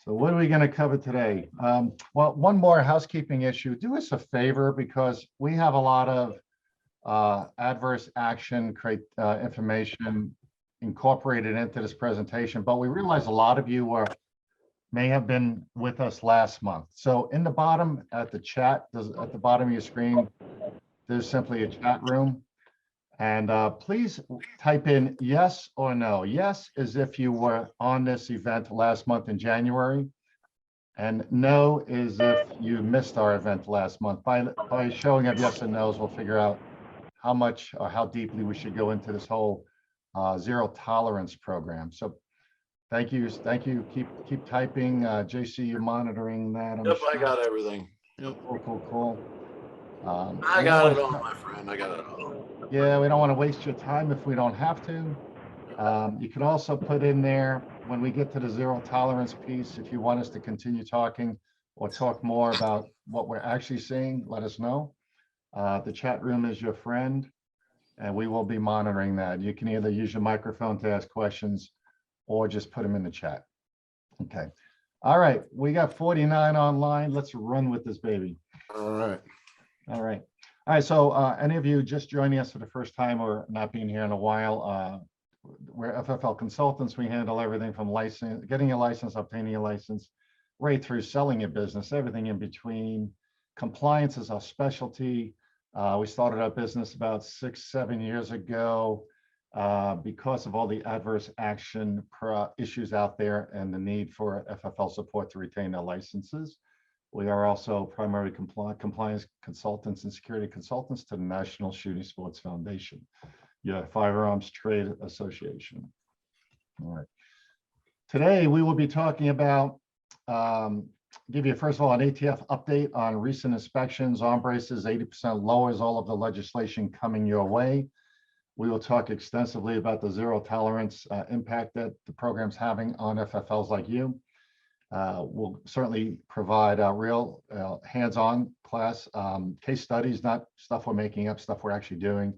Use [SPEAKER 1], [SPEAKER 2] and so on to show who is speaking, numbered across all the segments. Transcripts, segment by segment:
[SPEAKER 1] So what are we going to cover today? Well, one more housekeeping issue. Do us a favor because we have a lot of adverse action information incorporated into this presentation, but we realize a lot of you may have been with us last month. So in the bottom at the chat, at the bottom of your screen, there's simply a chat room. And please type in yes or no. Yes is if you were on this event last month in January. And no is if you missed our event last month. By showing up yes and no's, we'll figure out how much or how deeply we should go into this whole zero tolerance program. So thank you. Keep typing. JC, you're monitoring that.
[SPEAKER 2] Yep, I got everything. Yep.
[SPEAKER 1] Cool.
[SPEAKER 2] I got it all, my friend. I got it all.
[SPEAKER 1] Yeah, we don't want to waste your time if we don't have to. You could also put in there when we get to the zero tolerance piece, if you want us to continue talking or talk more about what we're actually seeing, let us know. The chat room is your friend, and we will be monitoring that. You can either use your microphone to ask questions or just put them in the chat. Okay. All right. We got 49 online. Let's run with this baby.
[SPEAKER 2] All right.
[SPEAKER 1] All right, so any of you just joining us for the first time or not being here in a while, we're FFL Consultants. We handle everything from getting a license, obtaining a license, right through selling your business, everything in between. Compliance is our specialty. We started our business about 6-7 years ago because of all the adverse action issues out there and the need for FFL support to retain their licenses. We are also primary compliance consultants and security consultants to the National Shooting Sports Foundation, Firearms Trade Association. All right. Today, we will be talking about, give you first of all an ATF update on recent inspections, arm braces, 80% lowers all of the legislation coming your way. We will talk extensively about the zero tolerance impact that the program's having on FFLs like you. We'll certainly provide a real hands-on class, case studies, not stuff we're making up, stuff we're actually doing,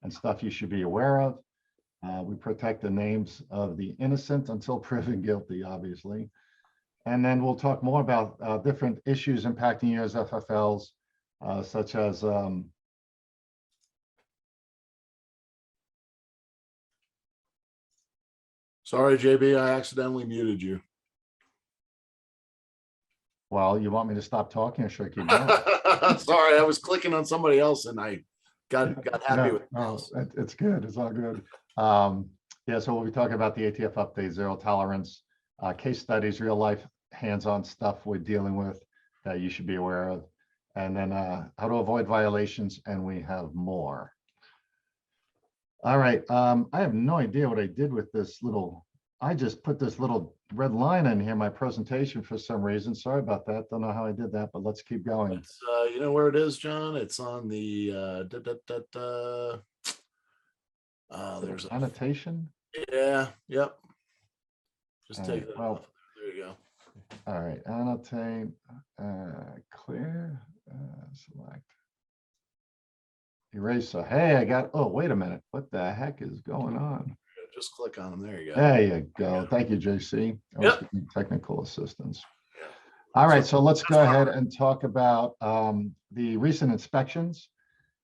[SPEAKER 1] and stuff you should be aware of. We protect the names of the innocent until proven guilty, obviously. And then we'll talk more about different issues impacting you as FFLs, such as
[SPEAKER 2] sorry, JB, I accidentally muted you.
[SPEAKER 1] Well, you want me to stop talking or should I keep going?
[SPEAKER 2] Sorry, I was clicking on somebody else and I got happy with it.
[SPEAKER 1] No, it's good. It's all good. Yeah, so we'll be talking about the ATF update, zero tolerance, case studies, real life hands-on stuff we're dealing with that you should be aware of, and then how to avoid violations, and we have more. All right, I have no idea what I did with this little, I just put this little red line in here, my presentation for some reason. Sorry about that. Don't know how I did that, but let's keep going.
[SPEAKER 2] It's, you know where it is, John? It's on the there's an
[SPEAKER 1] annotation.
[SPEAKER 2] Yeah, yep. Just take that
[SPEAKER 1] well,
[SPEAKER 2] off. There you go.
[SPEAKER 1] All right, annotate, clear, select. Eraser. Hey, I got, oh, wait a minute. What the heck is going on?
[SPEAKER 2] Just click on them. There you go.
[SPEAKER 1] There you go. Thank you, JC.
[SPEAKER 2] Yep.
[SPEAKER 1] Technical assistance.
[SPEAKER 2] Yeah.
[SPEAKER 1] All right, so let's go ahead and talk about the recent inspections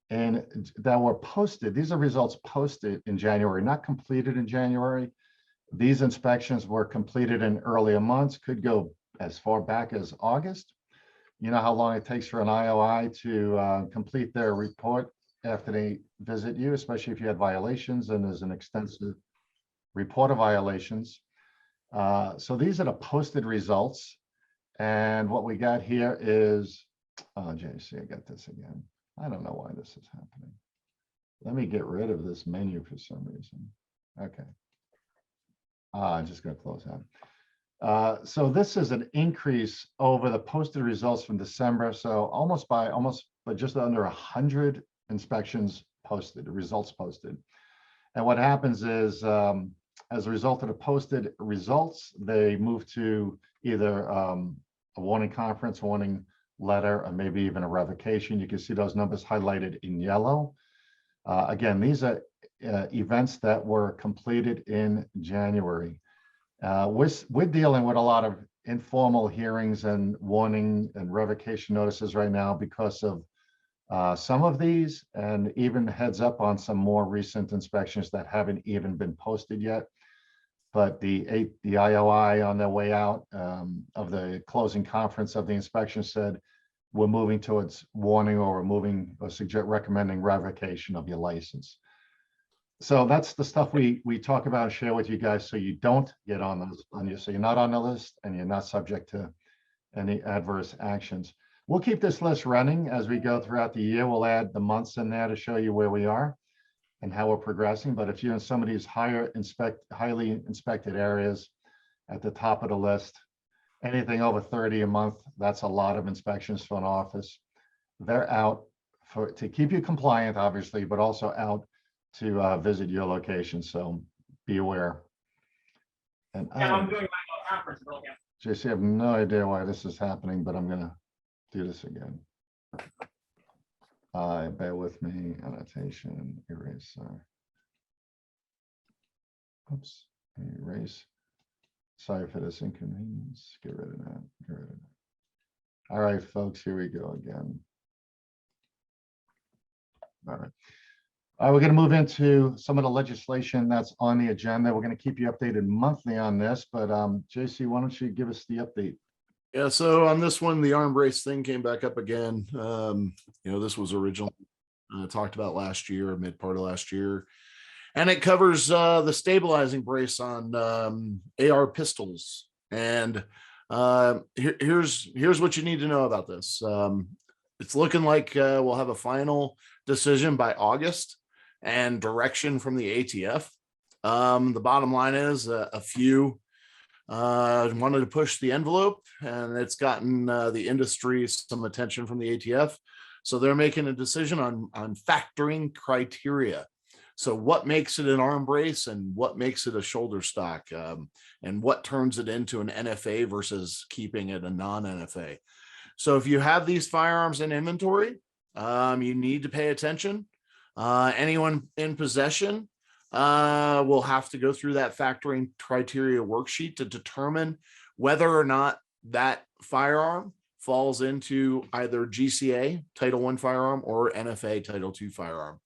[SPEAKER 1] and that were posted. These are results posted in January, not completed in January. These inspections were completed in earlier months, could go as far back as August. You know how long it takes for an IOI to complete their report after they visit you, especially if you had violations, and there's an extensive report of violations. So these are the posted results. And what we got here is, oh, JC, I got this again. I don't know why this is happening. Let me get rid of this menu for some reason. Okay. I'm just going to close out. So this is an increase over the posted results from December. So but just under 100 inspections posted, the results posted. And what happens is, as a result of the posted results, they move to either a warning conference, warning letter, or maybe even a revocation. You can see those numbers highlighted in yellow. Again, these are events that were completed in January. We're dealing with a lot of informal hearings and warning and revocation notices right now because of some of these, and even heads up on some more recent inspections that haven't even been posted yet. But the IOI on their way out of the closing conference of the inspection said, we're moving towards warning or removing or recommending revocation of your license. So that's the stuff we talk about and share with you guys, so you don't get on those so you're not on the list and you're not subject to any adverse actions. We'll keep this list running as we go throughout the year. We'll add the months in there to show you where we are and how we're progressing. But if you're in some of these highly inspected areas at the top of the list, anything over 30 a month, that's a lot of inspections for an office. They're out to keep you compliant, obviously, but also out to visit your location. So be aware. And
[SPEAKER 3] Yeah, I'm doing my conference.
[SPEAKER 1] JC, I have no idea why this is happening, but I'm gonna do this again. Bear with me, annotation, eraser. Oops, erase. Sorry for this inconvenience. Get rid of that, get rid of that. All right, folks, here we go again. All right. We're going to move into some of the legislation that's on the agenda. We're going to keep you updated monthly on this, but JC, why don't you give us the update?
[SPEAKER 2] Yeah, so on this one, the Arm-Brace thing came back up again. This was originally talked about last year, mid part of last year, and it covers the stabilizing brace on AR pistols. And here's what you need to know about this. It's looking like we'll have a final decision by August and direction from the ATF. The bottom line is a few wanted to push the envelope, and it's gotten the industry some attention from the ATF. So they're making a decision on factoring criteria. So what makes it an arm brace and what makes it a shoulder stock, and what turns it into an NFA versus keeping it a non-NFA. So if you have these firearms in inventory, you need to pay attention. Anyone in possession will have to go through that factoring criteria worksheet to determine whether or not that firearm falls into either GCA Title I firearm or NFA Title II firearm.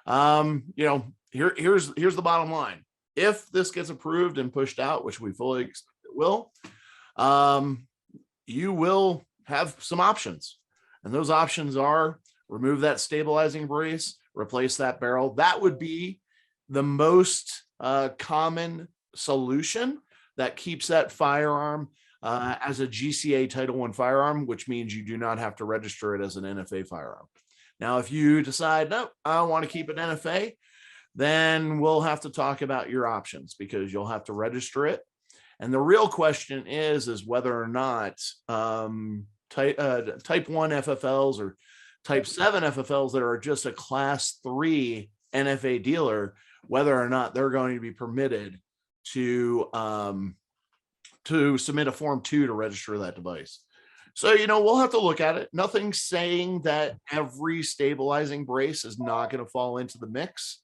[SPEAKER 2] Here's the bottom line. If this gets approved and pushed out, which we fully expect it will, you will have some options. And those options are remove that stabilizing brace, replace that barrel. That would be the most common solution that keeps that firearm as a GCA Title I firearm, which means you do not have to register it as an NFA firearm. Now, if you decide, no, I want to keep an NFA, then we'll have to talk about your options, because you'll have to register it. And the real question is whether or not type 1 FFLs or type 7 FFLs that are just a class 3 NFA dealer, whether or not they're going to be permitted to submit a Form 2 to register that device. So, we'll have to look at it. Nothing's saying that every stabilizing brace is not going to fall into the mix,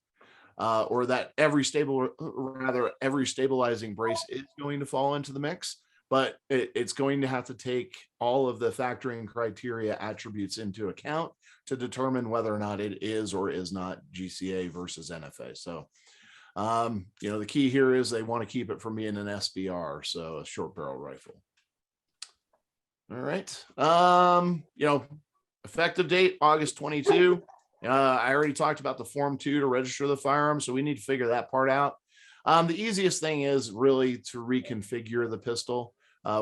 [SPEAKER 2] or that every stabilizing brace is going to fall into the mix, but it's going to have to take all of the factoring criteria attributes into account to determine whether or not it is or is not GCA versus NFA. So, the key here is they want to keep it from being an SBR, so a short barrel rifle. All right. Effective date, August 22. I already talked about the Form 2 to register the firearm, so we need to figure that part out. The easiest thing is really to reconfigure the pistol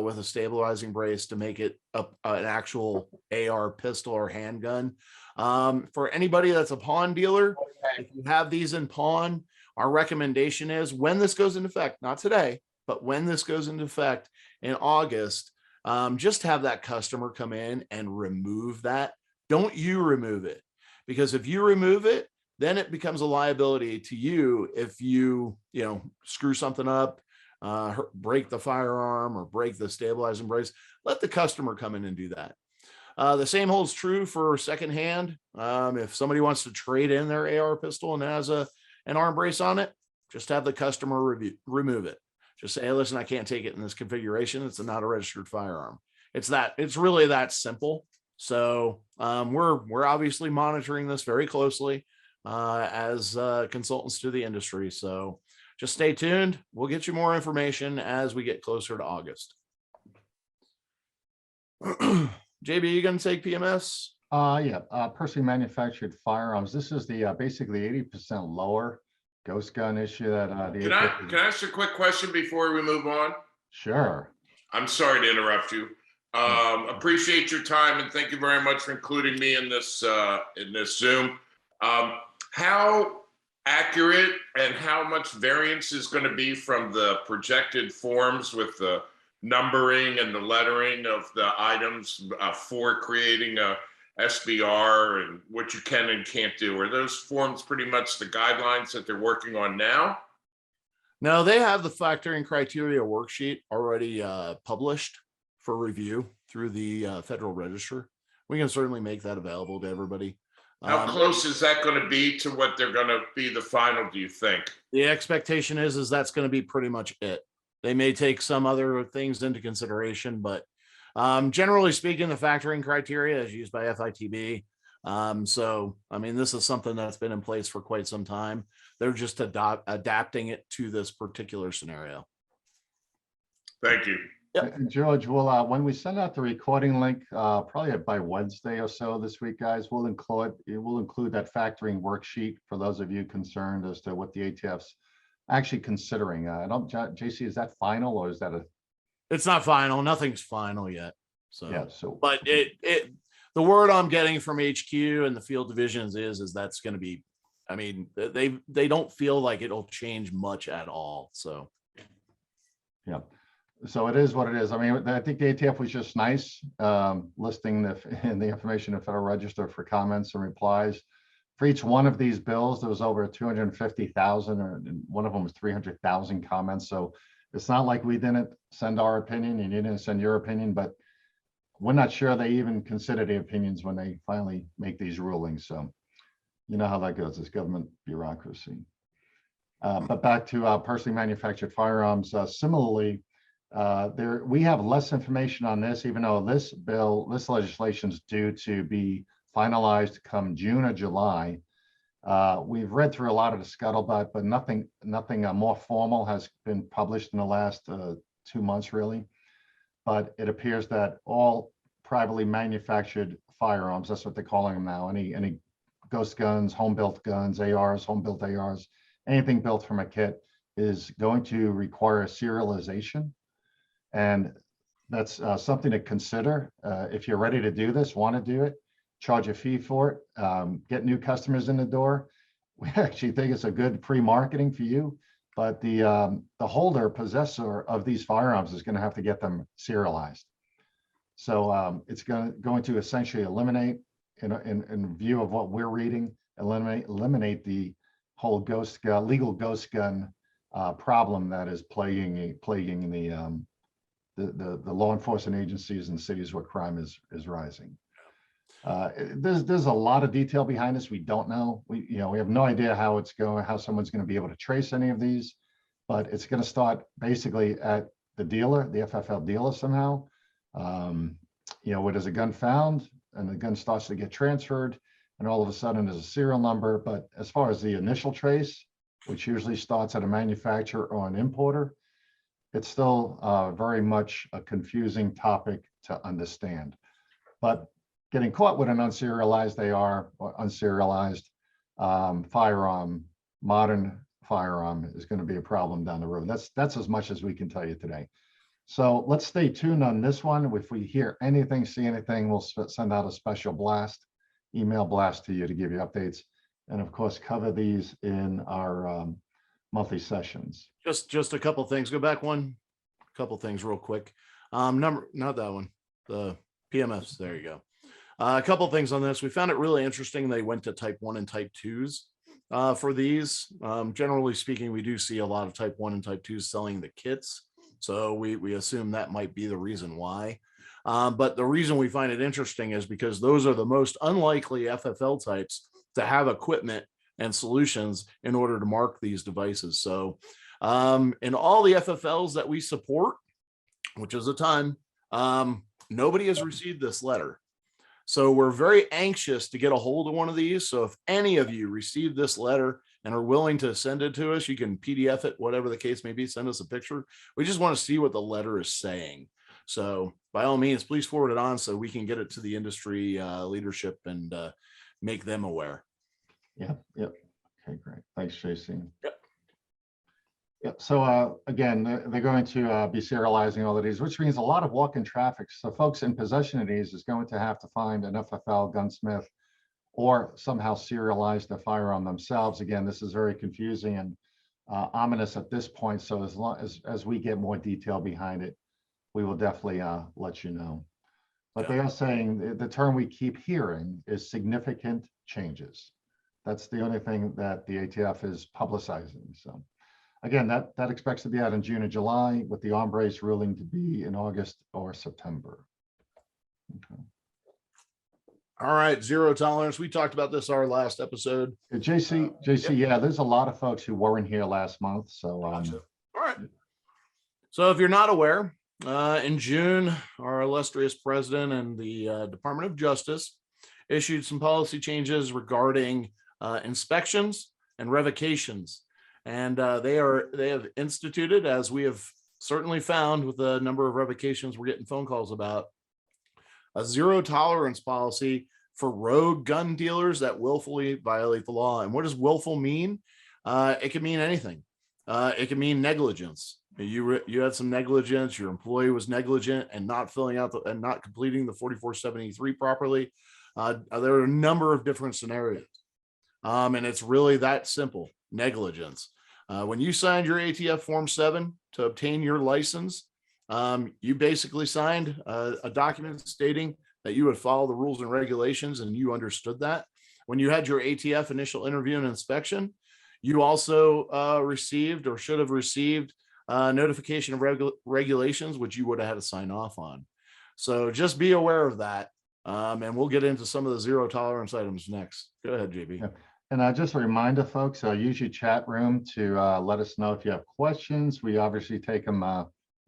[SPEAKER 2] with a stabilizing brace to make it an actual AR pistol or handgun. For anybody that's a pawn dealer, if you have these in pawn, our recommendation is when this goes into effect, not today, but when this goes into effect in August, just have that customer come in and remove that. Don't you remove it, because if you remove it, then it becomes a liability to you if you screw something up, break the firearm or break the stabilizing brace. Let the customer come in and do that. The same holds true for secondhand. If somebody wants to trade in their AR pistol and has an arm brace on it, just have the customer remove it. just say, hey, listen, I can't take it in this configuration. It's not a registered firearm. It's really that simple. So we're obviously monitoring this very closely as consultants to the industry. So just stay tuned. We'll get you more information as we get closer to August. JB, you going to take PMS?
[SPEAKER 1] Yeah, personally manufactured firearms. This is the basically 80% lower ghost gun issue that the
[SPEAKER 3] Can I ask a quick question before we move on?
[SPEAKER 1] Sure.
[SPEAKER 3] I'm sorry to interrupt you. Appreciate your time and thank you very much for including me in this Zoom. How accurate and how much variance is going to be from the projected forms with the numbering and the lettering of the items for creating a SBR and what you can and can't do? Are those forms pretty much the guidelines that they're working on now?
[SPEAKER 2] No, they have the factoring criteria worksheet already published for review through the Federal Register. We can certainly make that available to everybody.
[SPEAKER 3] How close is that going to be to what they're going to be the final, do you think?
[SPEAKER 2] The expectation is that's going to be pretty much it. They may take some other things into consideration, but generally speaking, the factoring criteria is used by FITB. So, I mean, this is something that's been in place for quite some time. They're just adapting it to this particular scenario.
[SPEAKER 3] Thank you.
[SPEAKER 1] Yep. George, we'll when we send out the recording link, probably by Wednesday or so this week, guys, we'll include that factoring worksheet for those of you concerned as to what the ATF's actually considering. JC, is that final or is that
[SPEAKER 2] It's not final. Nothing's final yet. So
[SPEAKER 1] yeah. So,
[SPEAKER 2] but the word I'm getting from HQ and the field divisions is that's going to be. I mean, they don't feel like it'll change much at all. So
[SPEAKER 1] yeah. So it is what it is. I mean, I think the ATF was just nice, listing the information in the Federal Register for comments and replies. For each one of these bills, there was over 250,000, or one of them was 300,000 comments. So it's not like we didn't send our opinion and you didn't send your opinion, but we're not sure they even consider the opinions when they finally make these rulings. So you know how that goes, it's government bureaucracy. But back to personally manufactured firearms. Similarly, we have less information on this, even though this legislation is due to be finalized come June or July. We've read through a lot of the scuttlebutt, but nothing more formal has been published in the last 2 months, really. But it appears that all privately manufactured firearms, that's what they're calling them now, any ghost guns, home-built guns, ARs, home-built ARs, anything built from a kit is going to require a serialization. And that's something to consider. If you're ready to do this, want to do it, charge a fee for it, get new customers in the door. We actually think it's a good pre-marketing for you, but the holder, possessor of these firearms is going to have to get them serialized. So it's going to essentially eliminate, in view of what we're reading, eliminate the whole legal ghost gun problem that is plaguing the law enforcement agencies in cities where crime is rising. There's a lot of detail behind this. We don't know. We have no idea how it's going, how someone's going to be able to trace any of these, but it's going to start basically at the dealer, the FFL dealer somehow. Where there's a gun found and the gun starts to get transferred, and all of a sudden there's a serial number. But as far as the initial trace, which usually starts at a manufacturer or an importer, it's still very much a confusing topic to understand. But getting caught with an unserialized AR or unserialized firearm, modern firearm, is going to be a problem down the road. That's as much as we can tell you today. So let's stay tuned on this one. If we hear anything, see anything, we'll send out a special email blast to you to give you updates. And of course, cover these in our monthly sessions.
[SPEAKER 2] Just a couple things. Go back a couple things real quick. Not that one, the PMS. There you go. A couple things on this. We found it really interesting. They went to type 1 and type 2s for these. Generally speaking, we do see a lot of type 1 and type 2s selling the kits. So we assume that might be the reason why. But the reason we find it interesting is because those are the most unlikely FFL types to have equipment and solutions in order to mark these devices. So In all the FFLs that we support, which is a ton, nobody has received this letter. So we're very anxious to get a hold of one of these. So if any of you received this letter and are willing to send it to us, you can PDF it, whatever the case may be, send us a picture. We just want to see what the letter is saying. So by all means, please forward it on so we can get it to the industry leadership and make them aware.
[SPEAKER 1] Yep. Okay, great. Thanks, JC.
[SPEAKER 2] Yep.
[SPEAKER 1] Yep. So again, they're going to be serializing all of these, which means a lot of walk-in traffic. So folks in possession of these is going to have to find an FFL gunsmith or somehow serialize the firearm themselves. Again, this is very confusing and ominous at this point. So as long as we get more detail behind it, we will definitely let you know. But they are saying the term we keep hearing is significant changes. That's the only thing that the ATF is publicizing. So again, that expects to be out in June or July, with the Arm-Brace ruling to be in August or September. Okay.
[SPEAKER 2] All right, zero tolerance. We talked about this our last episode.
[SPEAKER 1] JC, yeah, there's a lot of folks who weren't here last month. So
[SPEAKER 2] Gotcha. All right. So if you're not aware, in June, our illustrious president and the Department of Justice issued some policy changes regarding inspections and revocations. And they have instituted, as we have certainly found with the number of revocations we're getting phone calls about, a zero tolerance policy for rogue gun dealers that willfully violate the law. And what does willful mean? It can mean anything. It can mean negligence. You had some negligence. Your employee was negligent and not filling out and not completing the 4473 properly. There are a number of different scenarios, and it's really that simple: negligence. When you signed your ATF Form 7 to obtain your license, you basically signed a document stating that you would follow the rules and regulations, and you understood that. When you had your ATF initial interview and inspection, you also received or should have received notification of regulations, which you would have had to sign off on. So just be aware of that. And we'll get into some of the zero tolerance items next. Go ahead, JB.
[SPEAKER 1] Yeah. And just a reminder, folks, use your chat room to let us know if you have questions. We obviously take them,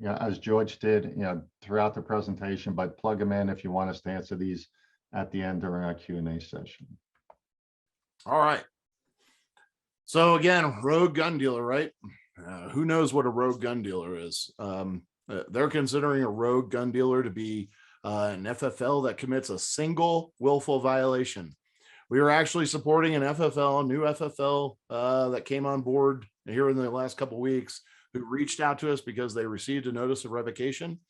[SPEAKER 1] as George did, throughout the presentation, but plug them in if you want us to answer these at the end during our Q&A session.
[SPEAKER 2] All right. So again, rogue gun dealer, right? Who knows what a rogue gun dealer is? They're considering a rogue gun dealer to be an FFL that commits a single willful violation. We are actually supporting an FFL, new FFL that came on board here in the last couple of weeks, who reached out to us because they received a notice of revocation.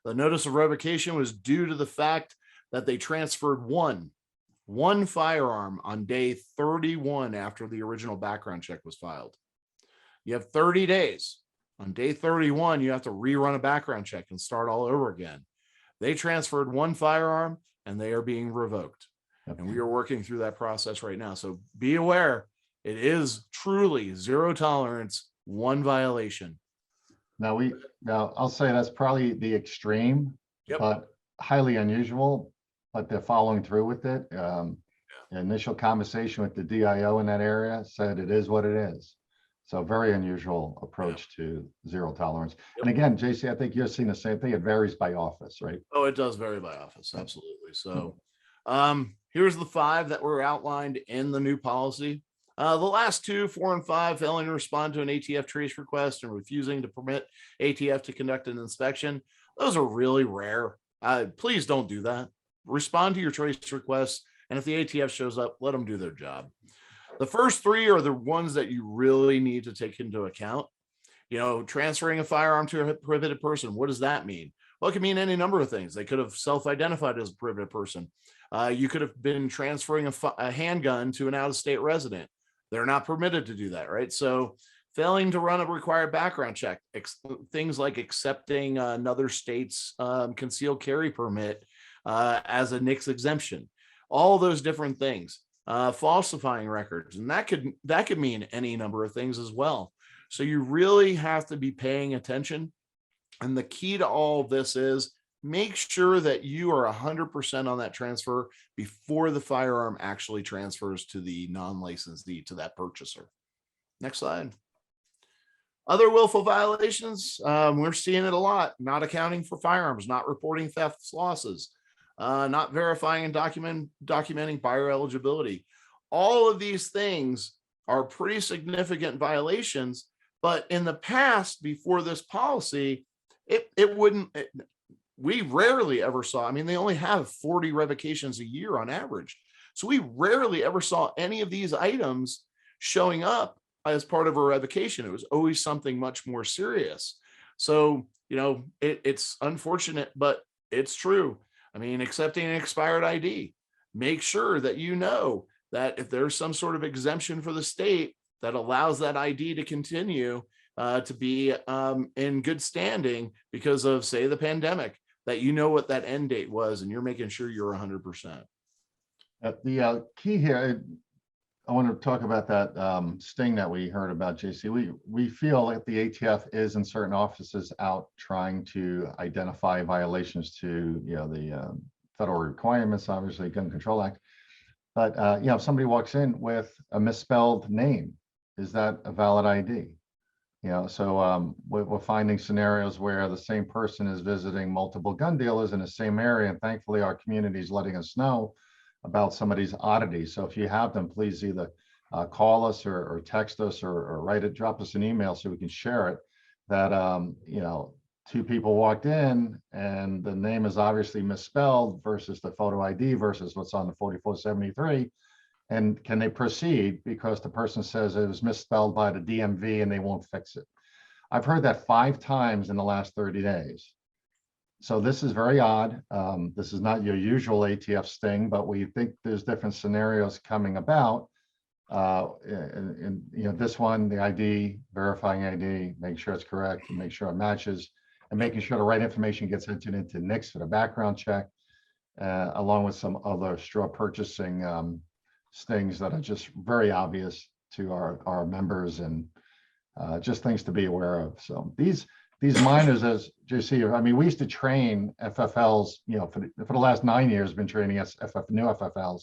[SPEAKER 2] The notice of revocation was due to the fact that they transferred one firearm on day 31 after the original background check was filed. You have 30 days. On day 31, you have to rerun a background check and start all over again. They transferred one firearm and they are being revoked.
[SPEAKER 1] Okay.
[SPEAKER 2] And we are working through that process right now. So be aware, it is truly zero tolerance, one violation.
[SPEAKER 1] Now I'll say that's probably the extreme, but highly unusual, but they're following through with it. The initial conversation with the DIO in that area said it is what it is. So very unusual approach to zero tolerance. And again, JC, I think you're seeing the same thing. It varies by office, right?
[SPEAKER 2] Oh, it does vary by office. Absolutely. So here's the 5 that were outlined in the new policy. The last 2, 4 and 5, failing to respond to an ATF trace request and refusing to permit ATF to conduct an inspection. Those are really rare. Please don't do that. Respond to your trace requests. And if the ATF shows up, let them do their job. The first 3 are the ones that you really need to take into account. Transferring a firearm to a prohibited person. What does that mean? Well, it can mean any number of things. They could have self-identified as a prohibited person. You could have been transferring a handgun to an out-of-state resident. They're not permitted to do that, right? So failing to run a required background check, things like accepting another state's concealed carry permit as a NICS exemption, all those different things, falsifying records, and that could mean any number of things as well. So you really have to be paying attention. And the key to all of this is make sure that you are 100% on that transfer before the firearm actually transfers to the non-licensee, to that purchaser. Next slide. Other willful violations, we're seeing it a lot. Not accounting for firearms, not reporting thefts, losses, not verifying and documenting buyer eligibility. All of these things are pretty significant violations. But in the past, before this policy, we rarely ever saw. I mean, they only have 40 revocations a year on average. So we rarely ever saw any of these items showing up as part of a revocation. It was always something much more serious. So, it's unfortunate, but it's true. I mean, accepting an expired ID, make sure that you know that if there's some sort of exemption for the state that allows that ID to continue to be in good standing because of, say, the pandemic, that you know what that end date was and you're making sure you're 100%.
[SPEAKER 1] The key here, I want to talk about that sting that we heard about, JC. We feel that the ATF is in certain offices out trying to identify violations to the federal requirements, obviously Gun Control Act. But if somebody walks in with a misspelled name, is that a valid ID? So we're finding scenarios where the same person is visiting multiple gun dealers in the same area, and thankfully our community is letting us know about some of these oddities. So if you have them, please either call us or text us or drop us an email so we can share it. That two people walked in and the name is obviously misspelled versus the photo ID versus what's on the 4473. And can they proceed because the person says it was misspelled by the DMV and they won't fix it? I've heard that 5 times in the last 30 days. So this is very odd. This is not your usual ATF sting, but we think there's different scenarios coming about. And this one, the ID, verifying ID, make sure it's correct, and make sure it matches, and making sure the right information gets entered into NICS for the background check, along with some other straw purchasing stings that are just very obvious to our members, and just things to be aware of. So these minors, as JC, I mean, we used to train FFLs, for the last 9 years, been training new FFLs,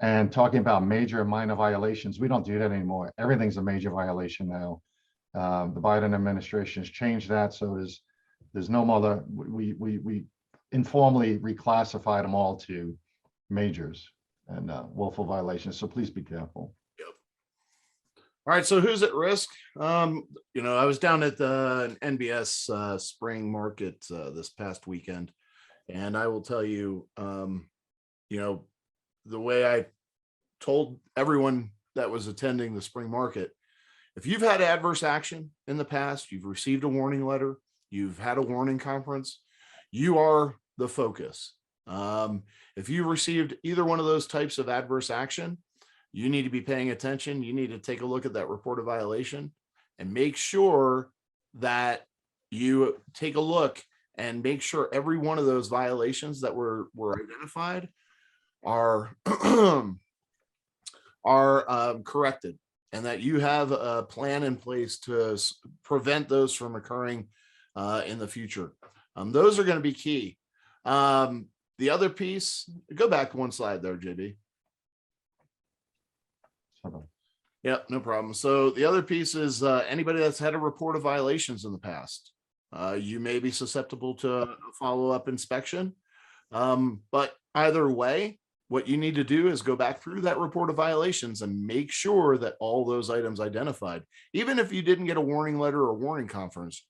[SPEAKER 1] and talking about major and minor violations. We don't do that anymore. Everything's a major violation now. The Biden administration has changed that, so there's no more. We informally reclassified them all to majors and willful violations. So please be careful.
[SPEAKER 2] All right, so who's at risk? I was down at the NBS spring market this past weekend, and I will tell you, the way I told everyone that was attending the spring market, if you've had adverse action in the past, you've received a warning letter, you've had a warning conference, you are the focus. If you received either one of those types of adverse action, you need to be paying attention. You need to take a look at that report of violation and make sure that you take a look and make sure every one of those violations that were identified are corrected, and that you have a plan in place to prevent those from occurring in the future. Those are going to be key. The other piece, go back one slide there, JB. Yeah, no problem. So the other piece is anybody that's had a report of violations in the past, you may be susceptible to a follow-up inspection. But either way, what you need to do is go back through that report of violations and make sure that all those items identified, even if you didn't get a warning letter or warning conference,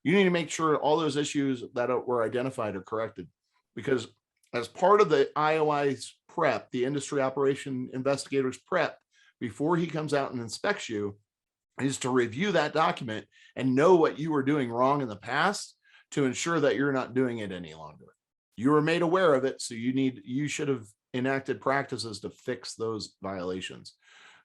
[SPEAKER 2] you need to make sure all those issues that were identified are corrected. Because as part of the IOI's prep, the industry operation investigator's prep, before he comes out and inspects you, is to review that document and know what you were doing wrong in the past to ensure that you're not doing it any longer. You were made aware of it, so you should have enacted practices to fix those violations.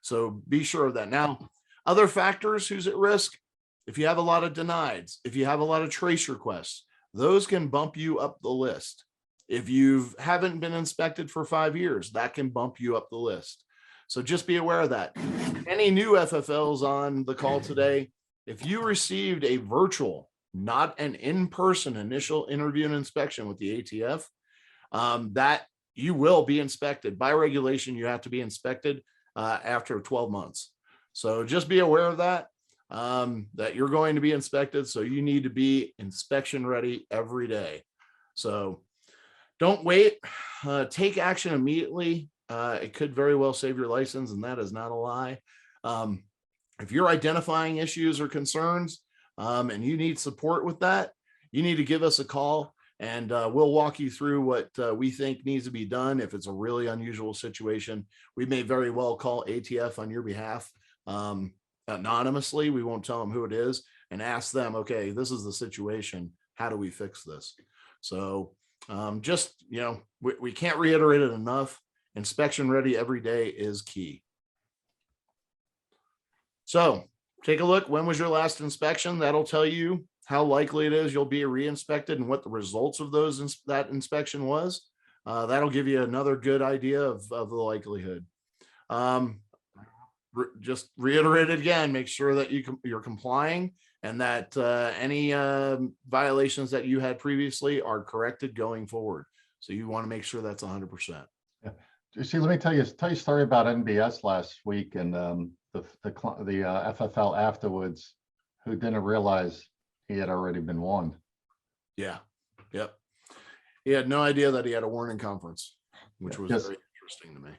[SPEAKER 2] So be sure of that. Now, other factors, who's at risk? If you have a lot of denieds, if you have a lot of trace requests, those can bump you up the list. If you haven't been inspected for 5 years, that can bump you up the list. So just be aware of that. Any new FFLs on the call today, if you received a virtual, not an in-person initial interview and inspection with the ATF, that you will be inspected. By regulation, you have to be inspected after 12 months. So just be aware of that. that you're going to be inspected. So you need to be inspection ready every day. So don't wait, take action immediately. It could very well save your license, and that is not a lie. If you're identifying issues or concerns, and you need support with that, you need to give us a call, and we'll walk you through what we think needs to be done. If it's a really unusual situation, we may very well call ATF on your behalf, anonymously. We won't tell them who it is, and ask them, okay, this is the situation. How do we fix this? So just, we can't reiterate it enough. Inspection ready every day is key. So take a look. When was your last inspection? That'll tell you how likely it is you'll be re-inspected and what the results of that inspection was. That'll give you another good idea of the likelihood. Just reiterate it again, make sure that you're complying, and that any violations that you had previously are corrected going forward. So you want to make sure that's 100%.
[SPEAKER 1] Yeah. See, let me tell you a story about NBS last week, and the FFL afterwards, who didn't realize he had already been warned.
[SPEAKER 2] Yeah. Yep. He had no idea that he had a warning conference, which was very interesting to me.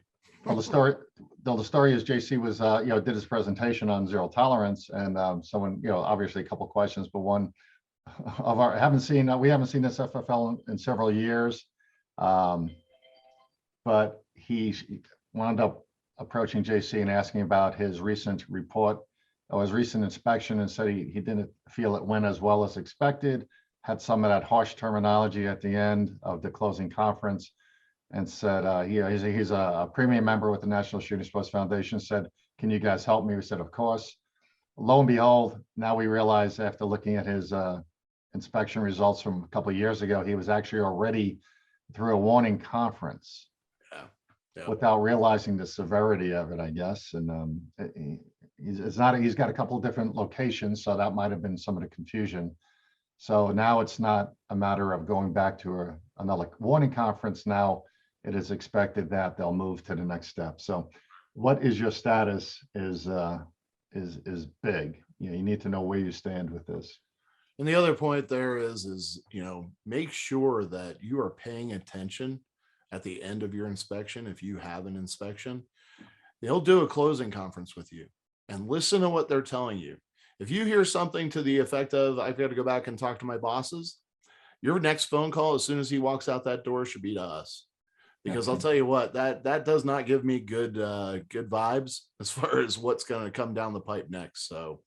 [SPEAKER 1] Well, the story is JC was, did his presentation on zero tolerance, and someone, obviously a couple of questions, but one of we haven't seen this FFL in several years, but he wound up approaching JC and asking about his recent report or his recent inspection, and said he didn't feel it went as well as expected, had some of that harsh terminology at the end of the closing conference, and said, he's a premium member with the National Shooting Sports Foundation, said, can you guys help me? We said, of course. Lo and behold, now we realize, after looking at his inspection results from a couple of years ago, he was actually already through a warning conference. Yeah. Without realizing the severity of it, I guess. And he's got a couple of different locations, so that might have been some of the confusion. So now it's not a matter of going back to another warning conference. Now it is expected that they'll move to the next step. So what is your status is big. You need to know where you stand with this.
[SPEAKER 2] And the other point there is, make sure that you are paying attention at the end of your inspection. If you have an inspection, they'll do a closing conference with you and listen to what they're telling you. If you hear something to the effect of, I've got to go back and talk to my bosses, your next phone call, as soon as he walks out that door, should be to us. Because I'll tell you what, that does not give me good vibes as far as what's going to come down the pipe next. So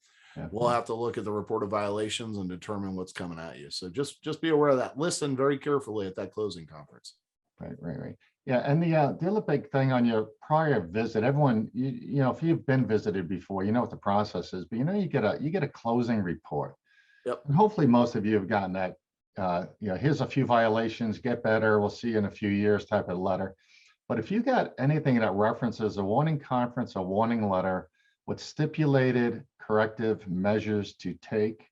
[SPEAKER 2] we'll have to look at the report of violations and determine what's coming at you. So just be aware of that. Listen very carefully at that closing conference.
[SPEAKER 1] Right. Yeah, and the other big thing on your prior visit, everyone, if you've been visited before, you know what the process is, but you get a closing report.
[SPEAKER 2] Yep.
[SPEAKER 1] And hopefully most of you have gotten that. Here's a few violations, get better, we'll see you in a few years type of letter. But if you got anything that references a warning conference, a warning letter with stipulated corrective measures to take,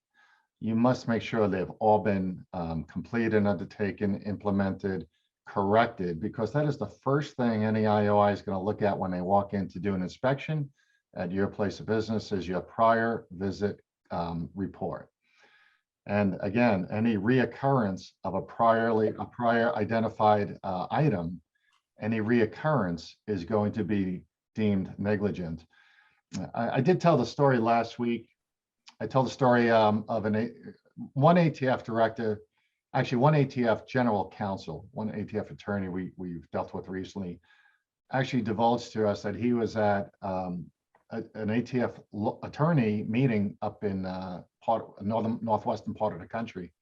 [SPEAKER 1] you must make sure they've all been completed, undertaken, implemented, corrected, because that is the first thing any IOI is going to look at when they walk in to do an inspection at your place of business, is your prior visit report. And again, any reoccurrence of a prior identified item, any reoccurrence is going to be deemed negligent. I did tell the story last week. I told the story of one ATF director, actually one ATF general counsel, one ATF attorney we've dealt with recently, actually divulged to us that he was at an ATF attorney meeting up in northwestern part of the country.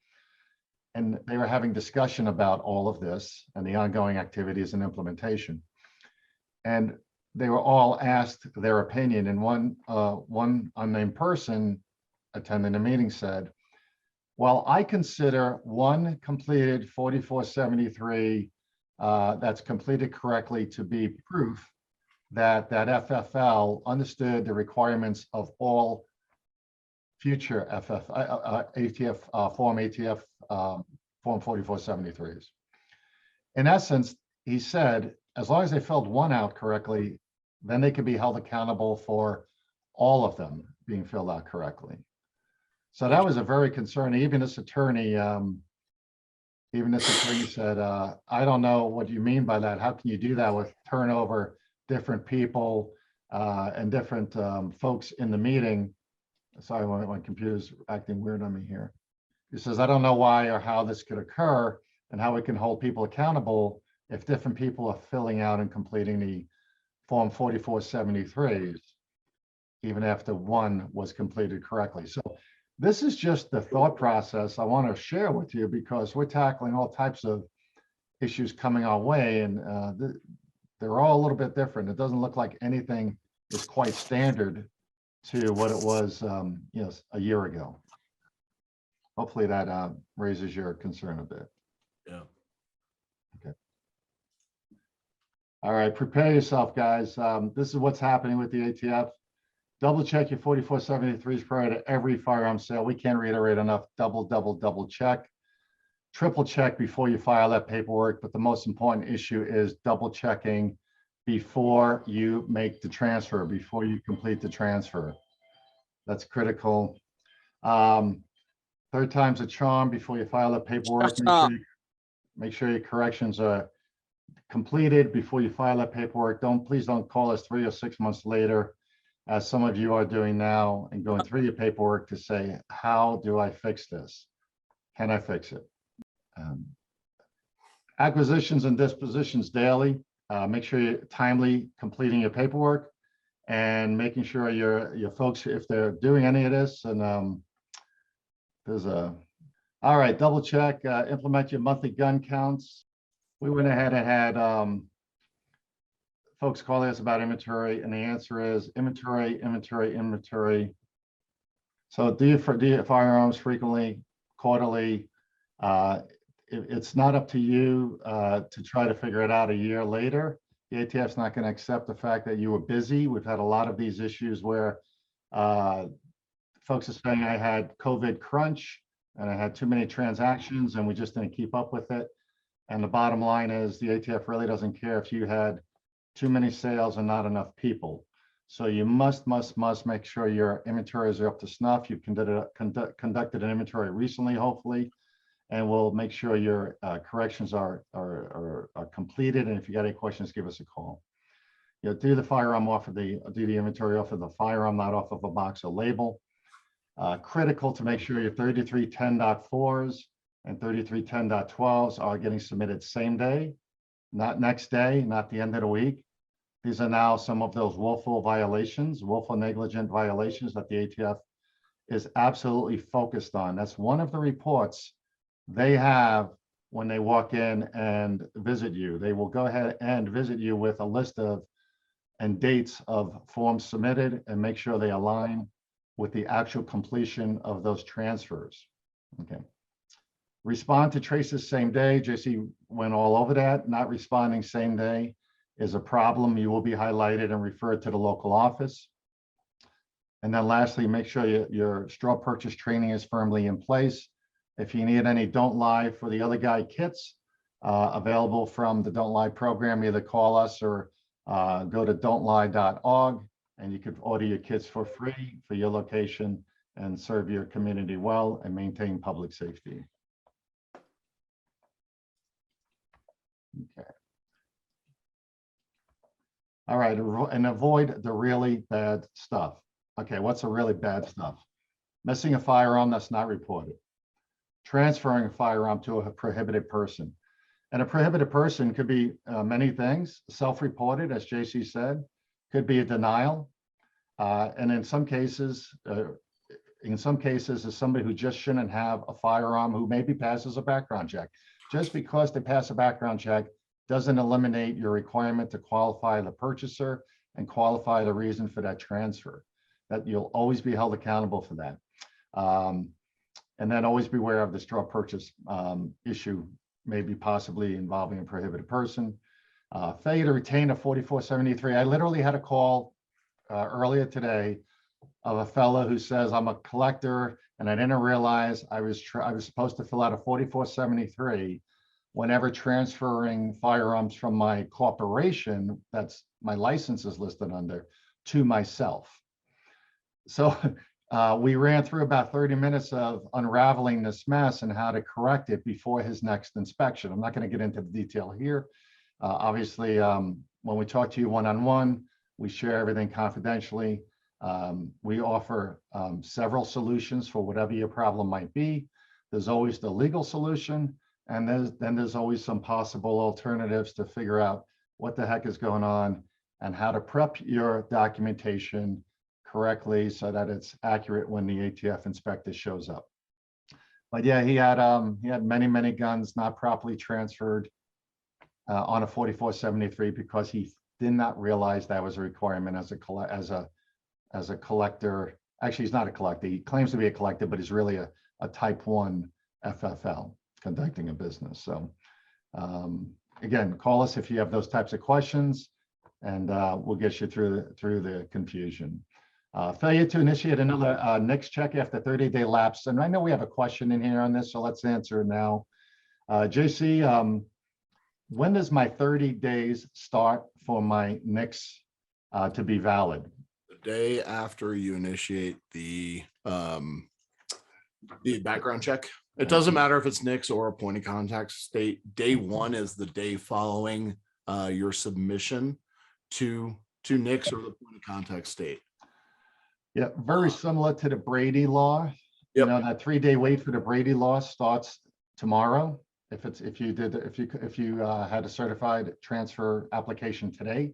[SPEAKER 1] And they were having discussion about all of this and the ongoing activities and implementation. And they were all asked their opinion. And one unnamed person attending the meeting said, well, I consider one completed 4473 that's completed correctly to be proof that FFL understood the requirements of all future ATF Form 4473s. In essence, he said, as long as they filled one out correctly, then they could be held accountable for all of them. being filled out correctly. So that was a very concerning, even this attorney said, I don't know what you mean by that. How can you do that with turnover, different people, and different folks in the meeting? Sorry, my computer's acting weird on me here. He says, I don't know why or how this could occur and how we can hold people accountable if different people are filling out and completing the Form 4473s, even after one was completed correctly. So this is just the thought process I want to share with you, because we're tackling all types of issues coming our way, and they're all a little bit different. It doesn't look like anything is quite standard to what it was a year ago. Hopefully that raises your concern a bit.
[SPEAKER 2] Yeah.
[SPEAKER 1] Okay. All right, prepare yourself, guys. This is what's happening with the ATF. Double check your 4473s prior to every firearm sale. We can't reiterate enough. Double check. Triple check before you file that paperwork. But the most important issue is double checking before you make the transfer, before you complete the transfer. That's critical. Third time's a charm. Before you file that paperwork, make sure your corrections are completed before you file that paperwork. Please don't call us 3 or 6 months later, as some of you are doing now, and going through your paperwork to say, how do I fix this? Can I fix it? Acquisitions and dispositions daily. Make sure you're timely completing your paperwork and making sure your folks, if they're doing any of this, and all right, double check, implement your monthly gun counts. We went ahead and had folks calling us about inventory, and the answer is inventory. So do you firearms frequently, quarterly? It's not up to you to try to figure it out a year later. The ATF's not going to accept the fact that you were busy. We've had a lot of these issues where folks are saying I had COVID crunch and I had too many transactions and we just didn't keep up with it. And the bottom line is the ATF really doesn't care if you had too many sales and not enough people. So you must make sure your inventories are up to snuff. You've conducted an inventory recently, hopefully, and we'll make sure your corrections are completed. And if you got any questions, give us a call. Do the firearm off of do the inventory off of the firearm, not off of a box or label. Critical to make sure your 3310.4s and 3310.12s are getting submitted same day, not next day, not the end of the week. These are now some of those willful negligent violations that the ATF is absolutely focused on. That's one of the reports they have when they walk in and visit you. They will go ahead and visit you with a list of and dates of forms submitted and make sure they align with the actual completion of those transfers. Okay. Respond to traces same day. JC went all over that. Not responding same day is a problem. You will be highlighted and referred to the local office. And then lastly, make sure your straw purchase training is firmly in place. If you need any Don't Lie for the Other Guy kits available from the Don't Lie program, either call us or go to don'tlie.org, and you could order your kits for free for your location and serve your community well and maintain public safety. Okay. All right, and avoid the really bad stuff. Okay, what's the really bad stuff? Missing a firearm that's not reported. Transferring a firearm to a prohibited person. And a prohibited person could be many things. Self-reported, as JC said, could be a denial. And in some cases, is somebody who just shouldn't have a firearm, who maybe passes a background check. Just because they pass a background check doesn't eliminate your requirement to qualify the purchaser and qualify the reason for that transfer. That you'll always be held accountable for that. And then always beware of the straw purchase issue, maybe possibly involving a prohibited person. Failure to retain a 4473. I literally had a call earlier today of a fellow who says, I'm a collector and I didn't realize I was supposed to fill out a 4473 whenever transferring firearms from my corporation, that's my license is listed under, to myself. So we ran through about 30 minutes of unraveling this mess and how to correct it before his next inspection. I'm not going to get into the detail here. Obviously, when we talk to you one-on-one, we share everything confidentially. We offer several solutions for whatever your problem might be. There's always the legal solution, and then there's always some possible alternatives to figure out what the heck is going on and how to prep your documentation correctly so that it's accurate when the ATF inspector shows up. But yeah, he had many guns not properly transferred on a 4473 because he did not realize that was a requirement as a collector. Actually, he's not a collector. He claims to be a collector, but he's really a type 1 FFL conducting a business. So again, call us if you have those types of questions, and we'll get you through the confusion. Failure to initiate another NICS check after 30-day lapse. And I know we have a question in here on this, so let's answer it now. JC, when does my 30 days start for my NICS to be valid?
[SPEAKER 2] The day after you initiate the background check. It doesn't matter if it's NICS or a point of contact state. Day one is the day following your submission to NICS or the point of contact state.
[SPEAKER 1] Yeah, very similar to the Brady law.
[SPEAKER 2] Yep.
[SPEAKER 1] You know, that 3-day wait for the Brady law starts tomorrow. If you had a certified transfer application today,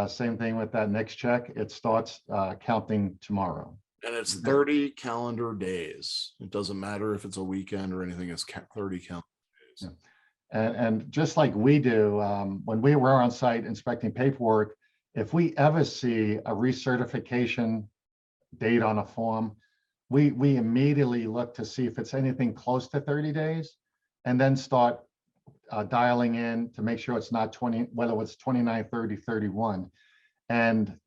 [SPEAKER 1] same thing with that next check. It starts counting tomorrow.
[SPEAKER 2] And it's 30 calendar days. It doesn't matter if it's a weekend or anything. It's 30 calendar days.
[SPEAKER 1] Yeah. And just like we do, when we were on site inspecting paperwork, if we ever see a recertification date on a form, we immediately look to see if it's anything close to 30 days, and then start dialing in to make sure it's not 20, whether it's 29, 30, 31. And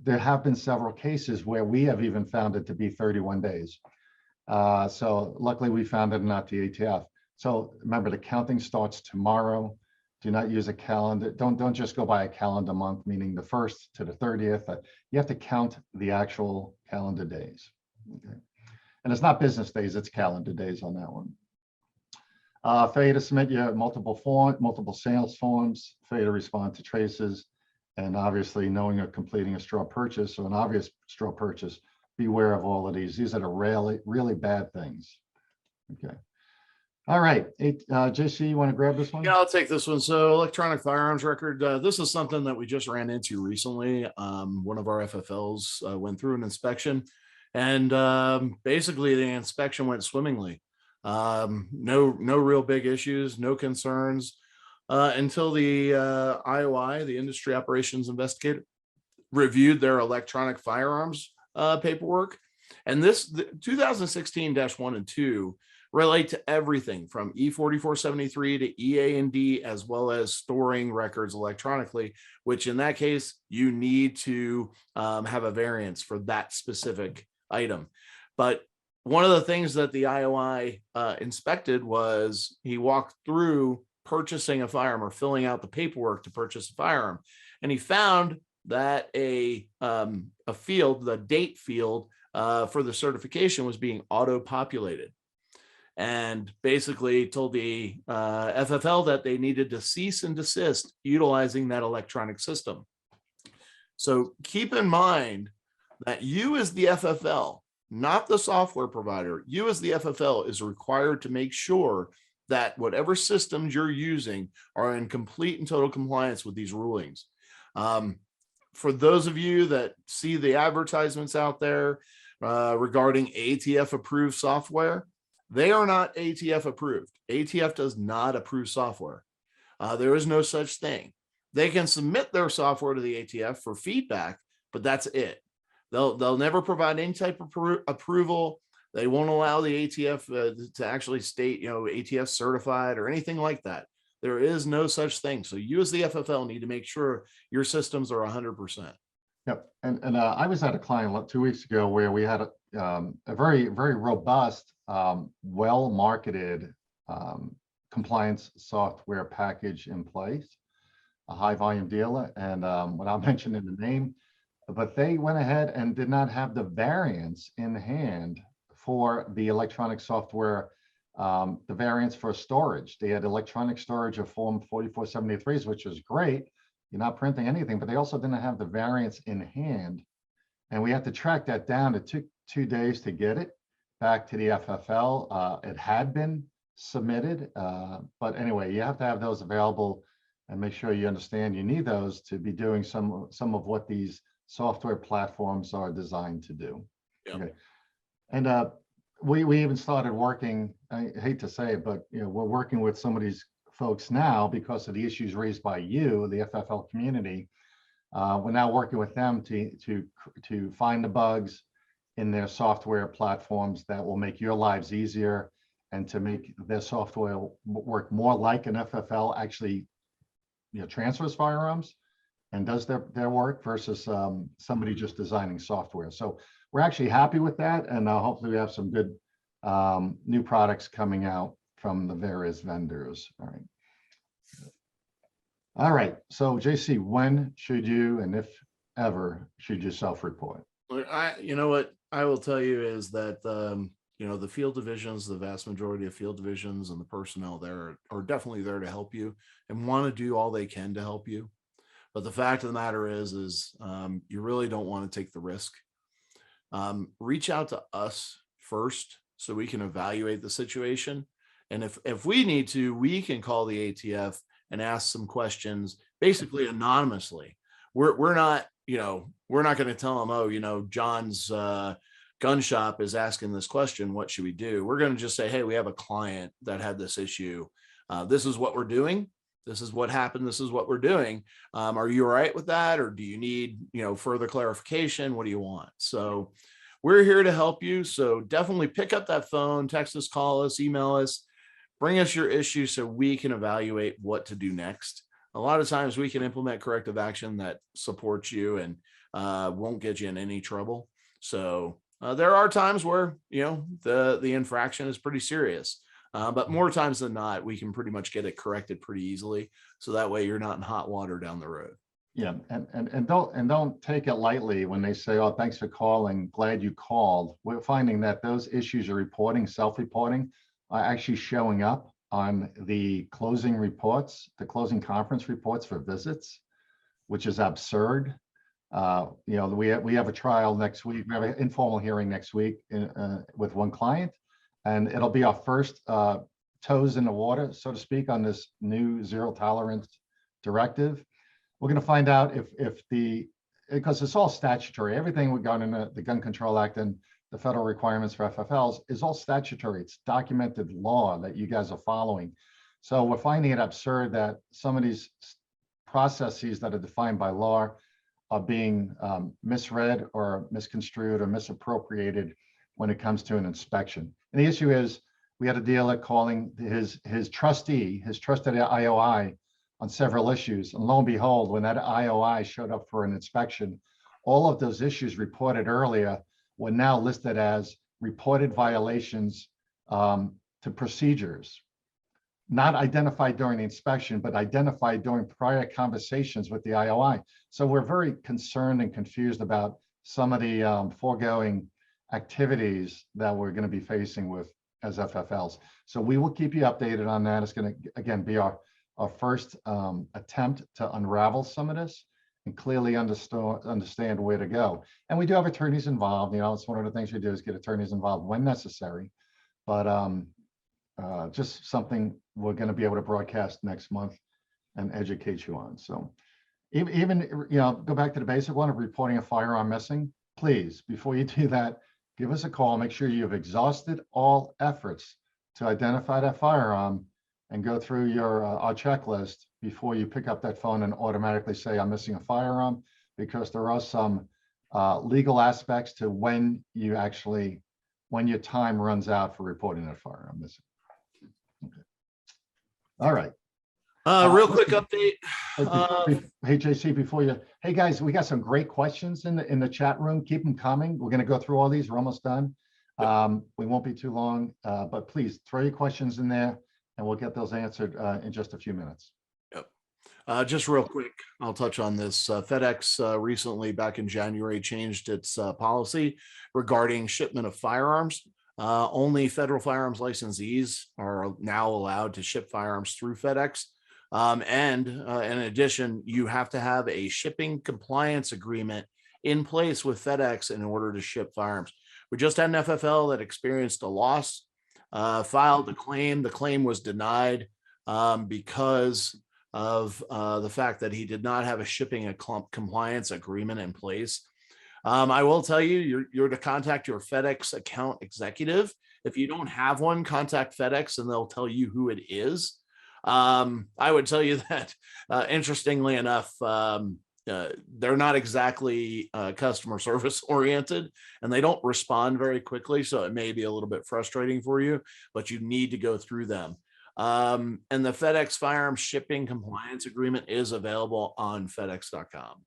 [SPEAKER 1] there have been several cases where we have even found it to be 31 days. So luckily we found it, not the ATF. So remember, the counting starts tomorrow. Do not use a calendar. Don't just go by a calendar month, meaning the 1st to the 30th. You have to count the actual calendar days. Okay. And it's not business days, it's calendar days on that one. Failure to submit your multiple sales forms, failure to respond to traces, and obviously knowing you're completing a straw purchase or an obvious straw purchase, beware of all of these. These are the really bad things. Okay. All right, JC, you want to grab this one?
[SPEAKER 2] Yeah, I'll take this one. So electronic firearms record. This is something that we just ran into recently. One of our FFLs went through an inspection, and basically the inspection went swimmingly. No real big issues, no concerns until the IOI, the Industry Operations Investigator, reviewed their electronic firearms paperwork. And this 2016-1 and 2 relate to everything from E4473 to EA&D, as well as storing records electronically, which in that case, you need to have a variance for that specific item. But one of the things that the IOI inspected was he walked through purchasing a firearm or filling out the paperwork to purchase a firearm. And he found that a field, the date field for the certification, was being auto-populated, and basically told the FFL that they needed to cease and desist utilizing that electronic system. So keep in mind that you as the FFL, not the software provider, you as the FFL is required to make sure that whatever systems you're using are in complete and total compliance with these rulings. For those of you that see the advertisements out there regarding ATF approved software, they are not ATF approved. ATF does not approve software. There is no such thing. They can submit their software to the ATF for feedback, but that's it. They'll never provide any type of approval. They won't allow the ATF to actually state, ATF certified or anything like that. There is no such thing. So you as the FFL need to make sure your systems are 100%.
[SPEAKER 1] Yep. And I was at a client 2 weeks ago where we had a very robust, well-marketed compliance software package in place, a high volume dealer. And without mentioning the name, but they went ahead and did not have the variants in hand for the electronic software, the variants for storage. They had electronic storage of Form 4473s, which is great. You're not printing anything, but they also didn't have the variants in hand. And we had to track that down. It took 2 days to get it back to the FFL. It had been submitted, but anyway, you have to have those available and make sure you understand you need those to be doing some of what these software platforms are designed to do.
[SPEAKER 2] Yep.
[SPEAKER 1] Okay. And we even started working, I hate to say it, but we're working with some of these folks now because of the issues raised by you, the FFL community. We're now working with them to find the bugs in their software platforms that will make your lives easier and to make their software work more like an FFL actually transfers firearms and does their work versus somebody just designing software. So we're actually happy with that, and hopefully we have some good new products coming out from the various vendors. All right. So JC, when should you, and if ever, should you self-report?
[SPEAKER 2] You know what I will tell you is that the field divisions, the vast majority of field divisions and the personnel there are definitely there to help you and want to do all they can to help you. But the fact of the matter is you really don't want to take the risk. Reach out to us first so we can evaluate the situation. And if we need to, we can call the ATF and ask some questions, basically anonymously. We're not going to tell them, oh, John's gun shop is asking this question. What should we do? We're going to just say, hey, we have a client that had this issue. This is what we're doing. This is what happened. This is what we're doing. Are you all right with that? Or do you need, further clarification? What do you want? So we're here to help you. So definitely pick up that phone, text us, call us, email us, bring us your issue so we can evaluate what to do next. A lot of times we can implement corrective action that supports you and won't get you in any trouble. So there are times where, the infraction is pretty serious. But more times than not, we can pretty much get it corrected pretty easily. So that way you're not in hot water down the road.
[SPEAKER 1] Yeah, and don't take it lightly when they say, oh, thanks for calling, glad you called. We're finding that those issues of reporting, self-reporting, are actually showing up on the closing reports, the closing conference reports for visits, which is absurd. We have a trial next week. We have an informal hearing next week with one client. And it'll be our first toes in the water, so to speak, on this new zero tolerance directive. We're going to find out because it's all statutory. Everything we've got in the Gun Control Act and the federal requirements for FFLs is all statutory. It's documented law that you guys are following. So we're finding it absurd that some of these processes that are defined by law are being misread or misconstrued or misappropriated when it comes to an inspection. And the issue is we had a dealer calling his trusted IOI on several issues. And lo and behold, when that IOI showed up for an inspection, all of those issues reported earlier were now listed as reported violations to procedures, not identified during the inspection, but identified during prior conversations with the IOI. So we're very concerned and confused about some of the foregoing activities that we're going to be facing with as FFLs. So we will keep you updated on that. It's going to, again, be our first attempt to unravel some of this and clearly understand where to go. And we do have attorneys involved. It's one of the things we do is get attorneys involved when necessary. But just something we're going to be able to broadcast next month and educate you on. So even go back to the basic one of reporting a firearm missing. Please, before you do that, give us a call. Make sure you've exhausted all efforts to identify that firearm and go through our checklist before you pick up that phone and automatically say, I'm missing a firearm, because there are some legal aspects to when your time runs out for reporting that firearm missing. Okay. All right.
[SPEAKER 2] Real quick update.
[SPEAKER 1] Hey, JC, hey guys, we got some great questions in the chat room. Keep them coming. We're going to go through all these. We're almost done. We won't be too long, but please throw your questions in there and we'll get those answered in just a few minutes.
[SPEAKER 2] Yep. Just real quick, I'll touch on this. FedEx recently, back in January, changed its policy regarding shipment of firearms. Only federal firearms licensees are now allowed to ship firearms through FedEx. And in addition, you have to have a shipping compliance agreement in place with FedEx in order to ship firearms. We just had an FFL that experienced a loss, filed a claim. The claim was denied because of the fact that he did not have a shipping compliance agreement in place. I will tell you, you're to contact your FedEx account executive. If you don't have one, contact FedEx and they'll tell you who it is. I would tell you that, interestingly enough, they're not exactly customer service oriented and they don't respond very quickly. So it may be a little bit frustrating for you, but you need to go through them. And the FedEx firearms shipping compliance agreement is available on FedEx.com.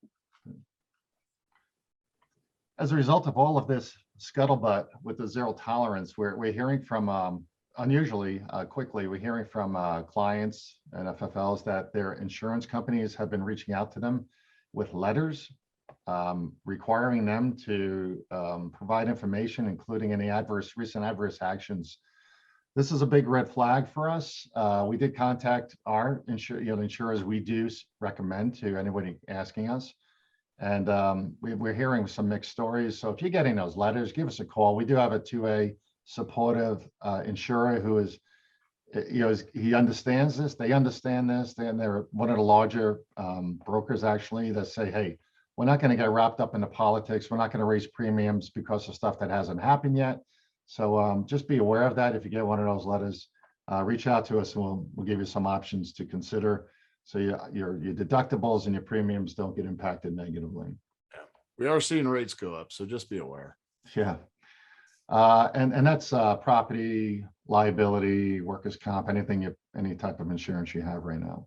[SPEAKER 1] As a result of all of this scuttlebutt with the zero tolerance, we're hearing from, unusually quickly, we're hearing from clients and FFLs that their insurance companies have been reaching out to them with letters requiring them to provide information, including any recent adverse actions. This is a big red flag for us. We did contact our insurers we do recommend to anybody asking us. And we're hearing some mixed stories. So if you're getting those letters, give us a call. We do have a 2A supportive insurer who is, he understands this. They understand this. They're one of the larger brokers actually that say, hey, we're not going to get wrapped up into politics. We're not going to raise premiums because of stuff that hasn't happened yet. So just be aware of that. If you get one of those letters, reach out to us and we'll give you some options to consider. So your deductibles and your premiums don't get impacted negatively.
[SPEAKER 2] Yeah. We are seeing rates go up, so just be aware.
[SPEAKER 1] Yeah. And that's property, liability, workers' comp, any type of insurance you have right now.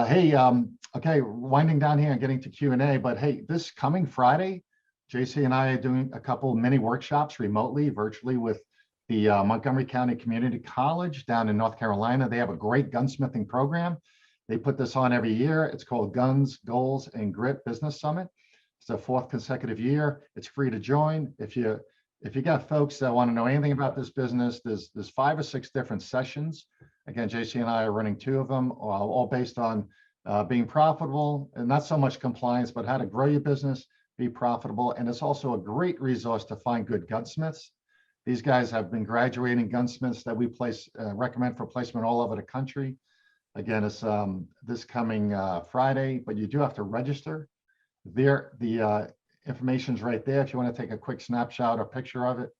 [SPEAKER 1] Hey, okay, winding down here and getting to Q&A, but hey, this coming Friday, JC and I are doing a couple mini workshops remotely, virtually with the Montgomery County Community College down in North Carolina. They have a great gunsmithing program. They put this on every year. It's called Guns, Goals, and Grit Business Summit. It's the 4th consecutive year. It's free to join. If you got folks that want to know anything about this business, there's 5 or 6 different sessions. Again, JC and I are running 2 of them, all based on being profitable and not so much compliance, but how to grow your business, be profitable. And it's also a great resource to find good gunsmiths. These guys have been graduating gunsmiths that we recommend for placement all over the country. Again, it's this coming Friday, but you do have to register. The information's right there if you want to take a quick snapshot or picture of it.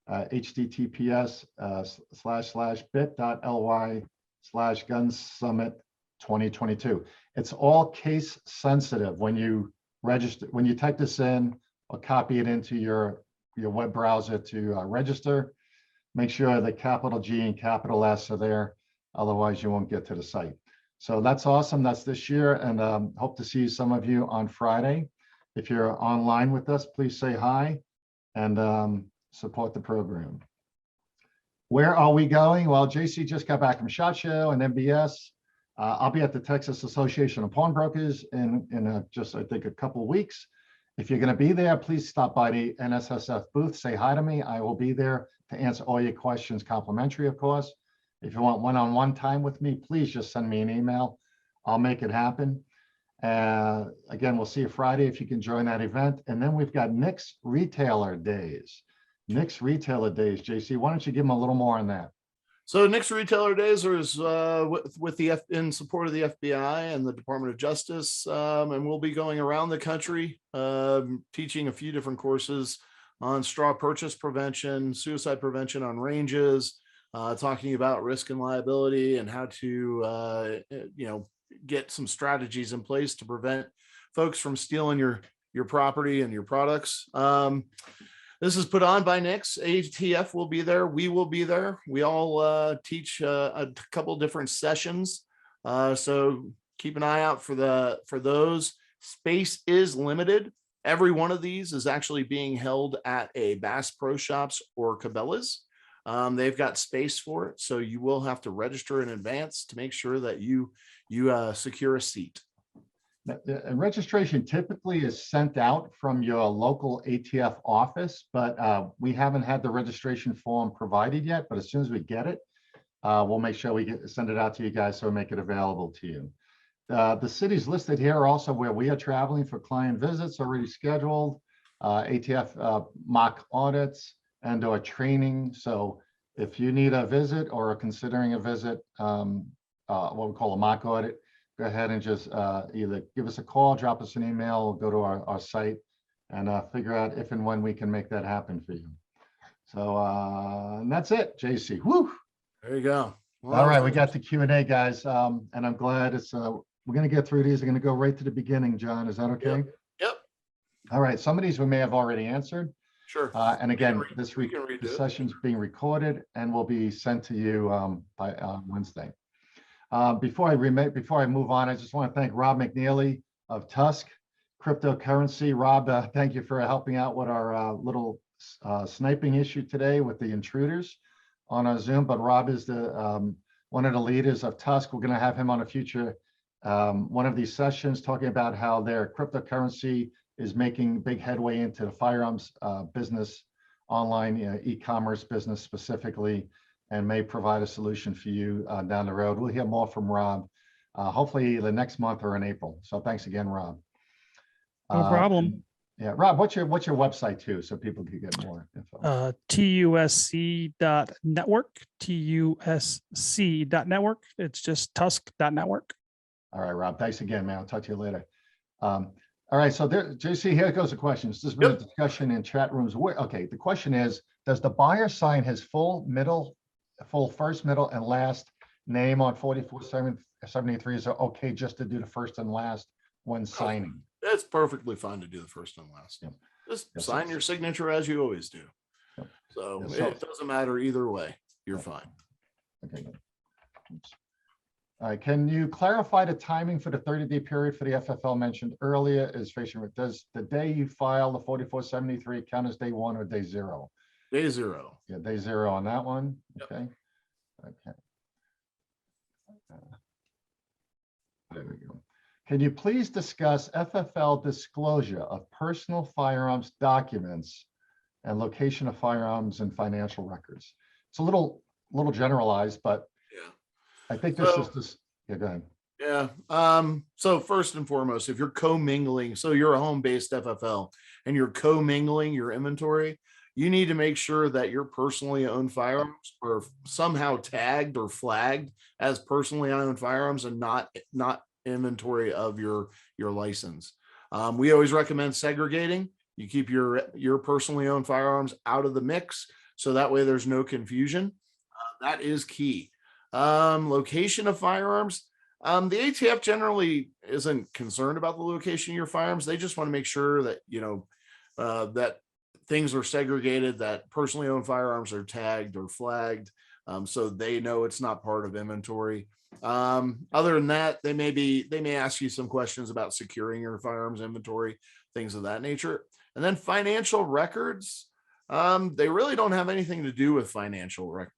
[SPEAKER 1] https://bit.ly/gunssummit2022. It's all case sensitive when you register, when you type this in or copy it into your web browser to register. Make sure the capital G and capital S are there. Otherwise, you won't get to the site. So that's awesome. That's this year. And hope to see some of you on Friday. If you're online with us, please say hi and support the program. Where are we going? Well, JC just got back from SHOT Show and MBS. I'll be at the Texas Association of Pawnbrokers in just, I think, a couple of weeks. If you're going to be there, please stop by the NSSF booth. Say hi to me. I will be there to answer all your questions, complimentary, of course. If you want one-on-one time with me, please just send me an email. I'll make it happen. Again, we'll see you Friday if you can join that event. And then we've got Nick's Retailer Days. Nick's Retailer Days, JC, why don't you give them a little more on that?
[SPEAKER 2] So Nick's Retailer Days is in support of the FBI and the Department of Justice. And we'll be going around the country teaching a few different courses on straw purchase prevention, suicide prevention on ranges, talking about risk and liability and how to, get some strategies in place to prevent folks from stealing your property and your products. This is put on by Nick's. ATF will be there. We will be there. We all teach a couple different sessions. So keep an eye out for those. Space is limited. Every one of these is actually being held at a Bass Pro Shops or Cabela's. They've got space for it, so you will have to register in advance to make sure that you secure a seat.
[SPEAKER 1] And registration typically is sent out from your local ATF office, but we haven't had the registration form provided yet. But as soon as we get it, we'll make sure we send it out to you guys, so make it available to you. The cities listed here are also where we are traveling for client visits already scheduled, ATF mock audits and or training. So if you need a visit or are considering a visit, what we call a mock audit, go ahead and just either give us a call, drop us an email, or go to our site and figure out if and when we can make that happen for you. So and that's it, JC. Woo!
[SPEAKER 2] There you go. Well,
[SPEAKER 1] all right, we got the Q&A, guys, and I'm glad it's. We're going to get through these. We're going to go right to the beginning, John. Is that okay?
[SPEAKER 2] Yep.
[SPEAKER 1] All right. Some of these we may have already answered.
[SPEAKER 2] Sure.
[SPEAKER 1] And again, this
[SPEAKER 2] session's
[SPEAKER 1] being recorded and will be sent to you by Wednesday. Before I move on, I just want to thank Rob McNeely of Tusk Cryptocurrency. Rob, thank you for helping out with our little sniping issue today with the intruders on our Zoom. But Rob is the one of the leaders of Tusk. We're going to have him on a future one of these sessions talking about how their cryptocurrency is making big headway into the firearms business, online e-commerce business specifically, and may provide a solution for you down the road. We'll hear more from Rob, hopefully the next month or in April. So thanks again, Rob.
[SPEAKER 4] No problem.
[SPEAKER 1] Yeah, Rob, what's your website too, so people can get more info?
[SPEAKER 4] TUSC.network, TUSC.network. It's just tusk.network.
[SPEAKER 1] All right, Rob, thanks again, man. I'll talk to you later. All right, so there, JC, here goes the questions. This has been a discussion in chat rooms. Okay, the question is, does the buyer sign his full first, middle, and last name on 4473? Is it okay just to do the first and last when signing?
[SPEAKER 2] It's perfectly fine to do the first and last.
[SPEAKER 1] Yep.
[SPEAKER 2] Just sign your signature as you always do.
[SPEAKER 1] Yep.
[SPEAKER 2] So
[SPEAKER 1] Yeah, so
[SPEAKER 2] it doesn't matter either way. You're fine.
[SPEAKER 1] Okay. Oops. All right, can you clarify the timing for the 30-day period for the FFL mentioned earlier? Is facing, does the day you file the 4473 count as day 1 or day 0?
[SPEAKER 2] Day 0.
[SPEAKER 1] Yeah, day 0 on that one.
[SPEAKER 2] Yep.
[SPEAKER 1] Okay. Okay. There we go. Can you please discuss FFL disclosure of personal firearms documents and location of firearms and financial records? It's a little generalized, but
[SPEAKER 2] Yeah.
[SPEAKER 1] I think this is this. Yeah, go ahead.
[SPEAKER 2] Yeah. So first and foremost, if you're commingling, so you're a home-based FFL and you're commingling your inventory, you need to make sure that your personally owned firearms are somehow tagged or flagged as personally owned firearms and not inventory of your license. We always recommend segregating. You keep your personally owned firearms out of the mix, so that way there's no confusion. That is key. Location of firearms. The ATF generally isn't concerned about the location of your firearms. They just want to make sure that, that things are segregated, that personally owned firearms are tagged or flagged, so they know it's not part of inventory. Other than that, they may ask you some questions about securing your firearms inventory, things of that nature. And then financial records, they really don't have anything to do with financial records.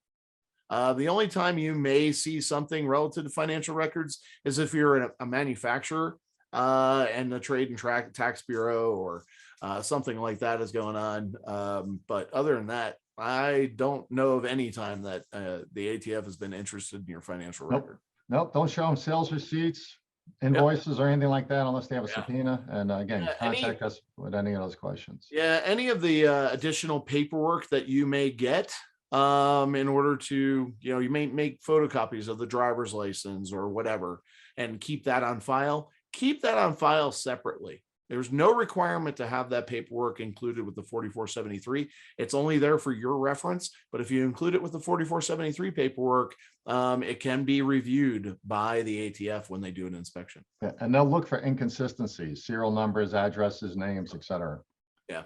[SPEAKER 2] The only time you may see something relative to financial records is if you're a manufacturer and the Trade and Tax Bureau or something like that is going on. But other than that, I don't know of any time that the ATF has been interested in your financial record.
[SPEAKER 1] Nope, don't show them sales receipts, invoices, or anything like that unless they have a subpoena. And again, contact us with any of those questions.
[SPEAKER 2] Yeah, any of the additional paperwork that you may get in order to, you may make photocopies of the driver's license or whatever and keep that on file. Keep that on file separately. There's no requirement to have that paperwork included with the 4473. It's only there for your reference. But if you include it with the 4473 paperwork, it can be reviewed by the ATF when they do an inspection.
[SPEAKER 1] Yeah, and they'll look for inconsistencies, serial numbers, addresses, names, etc.
[SPEAKER 2] Yeah.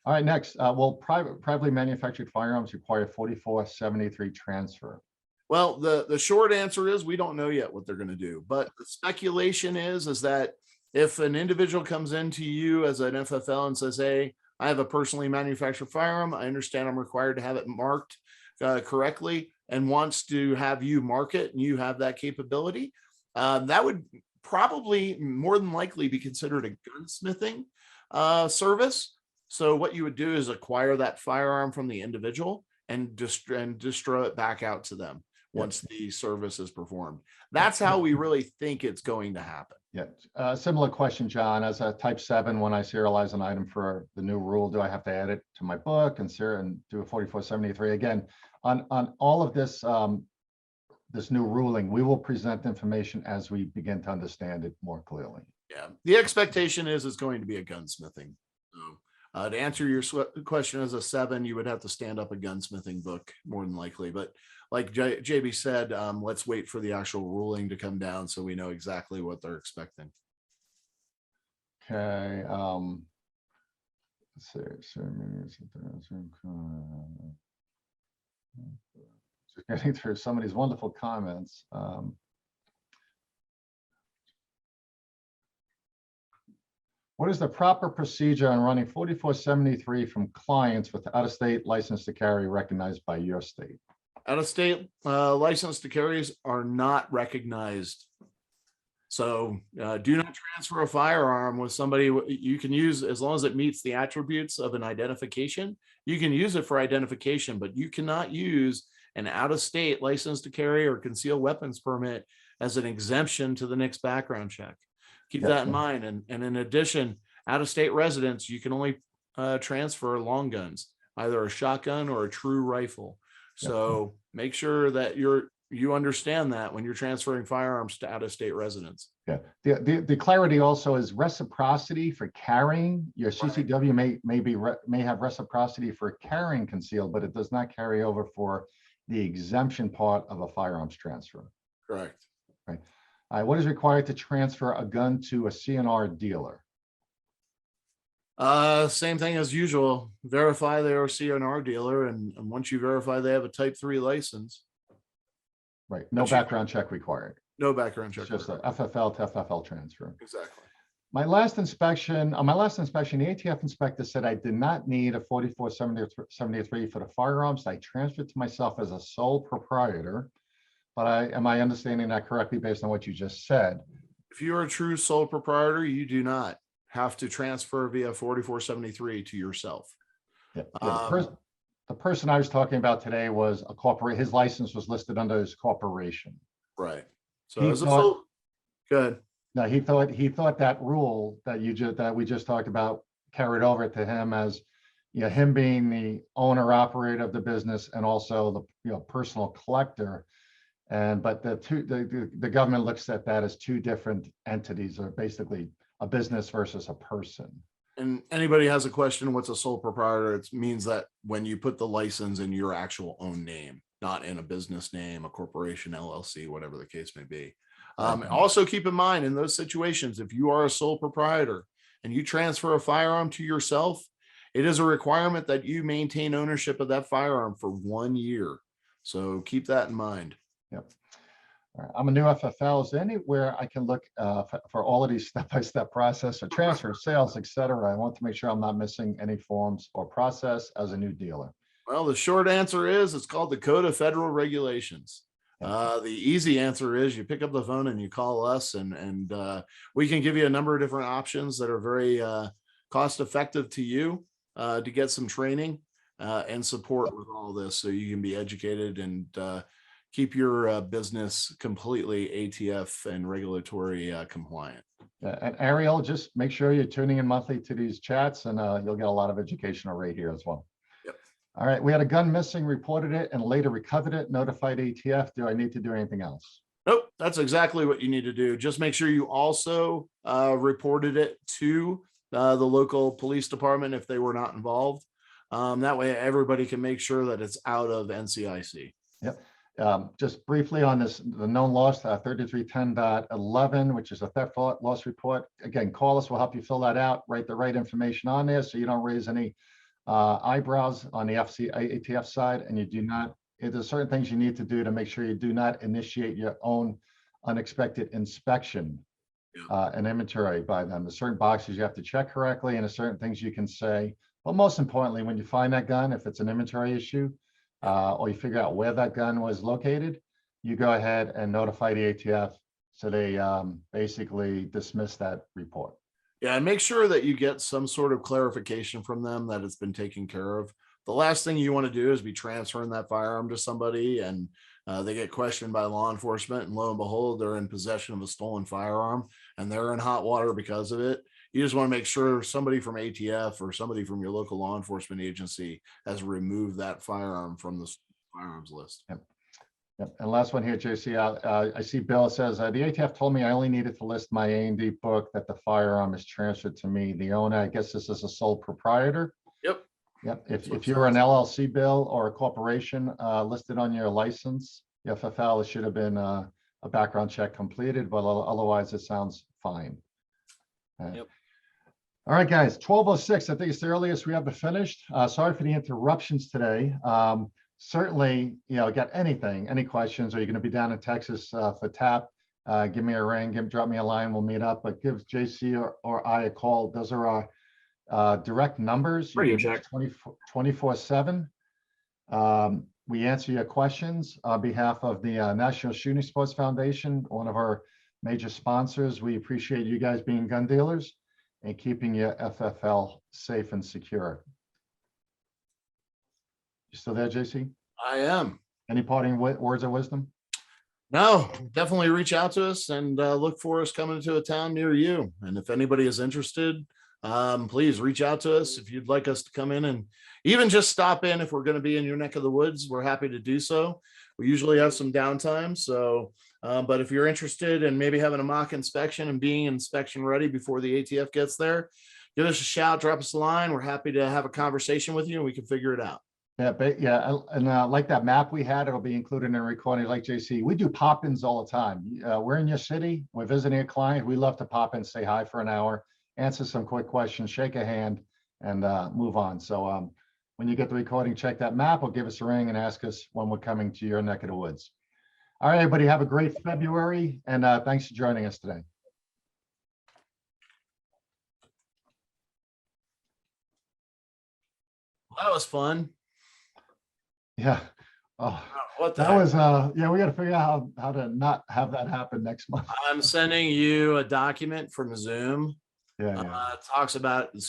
[SPEAKER 1] All right, next, will privately manufactured firearms require 4473 transfer?
[SPEAKER 2] Well, the short answer is we don't know yet what they're going to do. But the speculation is that if an individual comes into you as an FFL and says, hey, I have a personally manufactured firearm, I understand I'm required to have it marked correctly and wants to have you mark it and you have that capability, that would probably more than likely be considered a gunsmithing service. So what you would do is acquire that firearm from the individual and distro it back out to them once the service is performed. That's how we really think it's going to happen.
[SPEAKER 1] Yeah, similar question, John. As a type 7, when I serialize an item for the new rule, do I have to add it to my book and do a 4473? Again, on all of this, this new ruling, we will present information as we begin to understand it more clearly.
[SPEAKER 2] Yeah, the expectation is it's going to be a gunsmithing. So, to answer your question, as a 7, you would have to stand up a gunsmithing book more than likely. But like JB said, let's wait for the actual ruling to come down so we know exactly what they're expecting.
[SPEAKER 1] Okay. Let's see. Just getting through some of these wonderful comments. What is the proper procedure on running 4473 from clients with out-of-state license to carry recognized by your state?
[SPEAKER 2] Out-of-state license to carries are not recognized. So do not transfer a firearm with somebody you can use as long as it meets the attributes of an identification. You can use it for identification, but you cannot use an out-of-state license to carry or concealed weapons permit as an exemption to the next background check. Keep that in mind. And in addition, out-of-state residents, you can only transfer long guns, either a shotgun or a true rifle. So make sure that you understand that when you're transferring firearms to out-of-state residents.
[SPEAKER 1] Yeah, the clarity also is reciprocity for carrying. Your CCW may have reciprocity for carrying concealed, but it does not carry over for the exemption part of a firearms transfer.
[SPEAKER 2] Correct.
[SPEAKER 1] Right. What is required to transfer a gun to a CNR dealer?
[SPEAKER 2] Same thing as usual. Verify they are a CNR dealer, and once you verify they have a Type 3 license.
[SPEAKER 1] Right. No background check required.
[SPEAKER 2] No background check.
[SPEAKER 1] It's just an FFL to FFL transfer.
[SPEAKER 2] Exactly.
[SPEAKER 1] On my last inspection, the ATF inspector said I did not need a 4473 for the firearms. I transferred to myself as a sole proprietor. But am I understanding that correctly based on what you just said?
[SPEAKER 2] If you're a true sole proprietor, you do not have to transfer via 4473 to yourself.
[SPEAKER 1] Yeah. The person I was talking about today was a corporate. His license was listed under his corporation.
[SPEAKER 2] Right. So good.
[SPEAKER 1] No, he thought that rule that we just talked about carried over to him as, him being the owner operator of the business and also the personal collector. But the government looks at that as two different entities, or basically a business versus a person.
[SPEAKER 2] And anybody has a question, what's a sole proprietor? It means that when you put the license in your actual own name, not in a business name, a corporation, LLC, whatever the case may be. Also keep in mind, in those situations, if you are a sole proprietor and you transfer a firearm to yourself, it is a requirement that you maintain ownership of that firearm for 1 year. So keep that in mind.
[SPEAKER 1] Yep. All right. I'm a new FFL. Is there anywhere I can look for all of these step-by-step process or transfer, sales, etc.? I want to make sure I'm not missing any forms or process as a new dealer.
[SPEAKER 2] Well, the short answer is it's called the Code of Federal Regulations. The easy answer is you pick up the phone and you call us, and we can give you a number of different options that are very cost effective to you to get some training and support with all this, so you can be educated and keep your business completely ATF and regulatory compliant.
[SPEAKER 1] And Ariel, just make sure you're tuning in monthly to these chats, and you'll get a lot of educational right here as well.
[SPEAKER 2] Yep.
[SPEAKER 1] All right, we had a gun missing, reported it, and later recovered it, notified ATF. Do I need to do anything else?
[SPEAKER 2] Nope, that's exactly what you need to do. Just make sure you also reported it to the local police department if they were not involved. That way everybody can make sure that it's out of NCIC.
[SPEAKER 1] Yep. Just briefly on this, the known loss, 3310.11, which is a theft loss report. Again, call us, we'll help you fill that out, write the right information on there so you don't raise any eyebrows on the ATF side, and you do not, there's certain things you need to do to make sure you do not initiate your own unexpected inspection and inventory by them. There's certain boxes you have to check correctly, and there's certain things you can say. But most importantly, when you find that gun, if it's an inventory issue, or you figure out where that gun was located, you go ahead and notify the ATF. So they basically dismiss that report.
[SPEAKER 2] Yeah, and make sure that you get some sort of clarification from them that it's been taken care of. The last thing you want to do is be transferring that firearm to somebody and they get questioned by law enforcement, and lo and behold, they're in possession of a stolen firearm and they're in hot water because of it. You just want to make sure somebody from ATF or somebody from your local law enforcement agency has removed that firearm from the firearms list.
[SPEAKER 1] Yep. And last one here, JC, I see Bill says, the ATF told me I only needed to list my A&D book, that the firearm is transferred to me, the owner. I guess this is a sole proprietor.
[SPEAKER 2] Yep.
[SPEAKER 1] Yep. If you're an LLC, Bill, or a corporation listed on your license, the FFL, it should have been a background check completed, but otherwise it sounds fine.
[SPEAKER 2] Yep.
[SPEAKER 1] All right, guys, 12:06. I think it's the earliest we have it finished. Sorry for the interruptions today. Certainly, got any questions, or you're going to be down in Texas for TAP, give me a ring, drop me a line, we'll meet up, but give JC or I a call. Those are our direct numbers.
[SPEAKER 2] Radio check.
[SPEAKER 1] 24/7. We answer your questions on behalf of the National Shooting Sports Foundation, one of our major sponsors. We appreciate you guys being gun dealers and keeping your FFL safe and secure. You still there, JC?
[SPEAKER 2] I am.
[SPEAKER 1] Any parting words of wisdom?
[SPEAKER 2] No, definitely reach out to us and look for us coming to a town near you. And if anybody is interested, please reach out to us. If you'd like us to come in and even just stop in, if we're going to be in your neck of the woods, we're happy to do so. We usually have some downtime. So, but if you're interested in maybe having a mock inspection and being inspection ready before the ATF gets there, give us a shout, drop us a line. We're happy to have a conversation with you and we can figure it out.
[SPEAKER 1] Yeah, and like that map we had, it'll be included in the recording. Like JC, we do pop-ins all the time. We're in your city, we're visiting a client. We love to pop in, say hi for an hour, answer some quick questions, shake a hand, and move on. So when you get the recording, check that map or give us a ring and ask us when we're coming to your neck of the woods. All right, everybody, have a great February, and thanks for joining us today.
[SPEAKER 2] Well, that was fun.
[SPEAKER 1] Yeah. Oh,
[SPEAKER 2] What the
[SPEAKER 1] that
[SPEAKER 2] heck?
[SPEAKER 1] was yeah, we got to figure out how to not have that happen next month.
[SPEAKER 2] I'm sending you a document from Zoom.
[SPEAKER 1] Yeah.
[SPEAKER 2] Talks about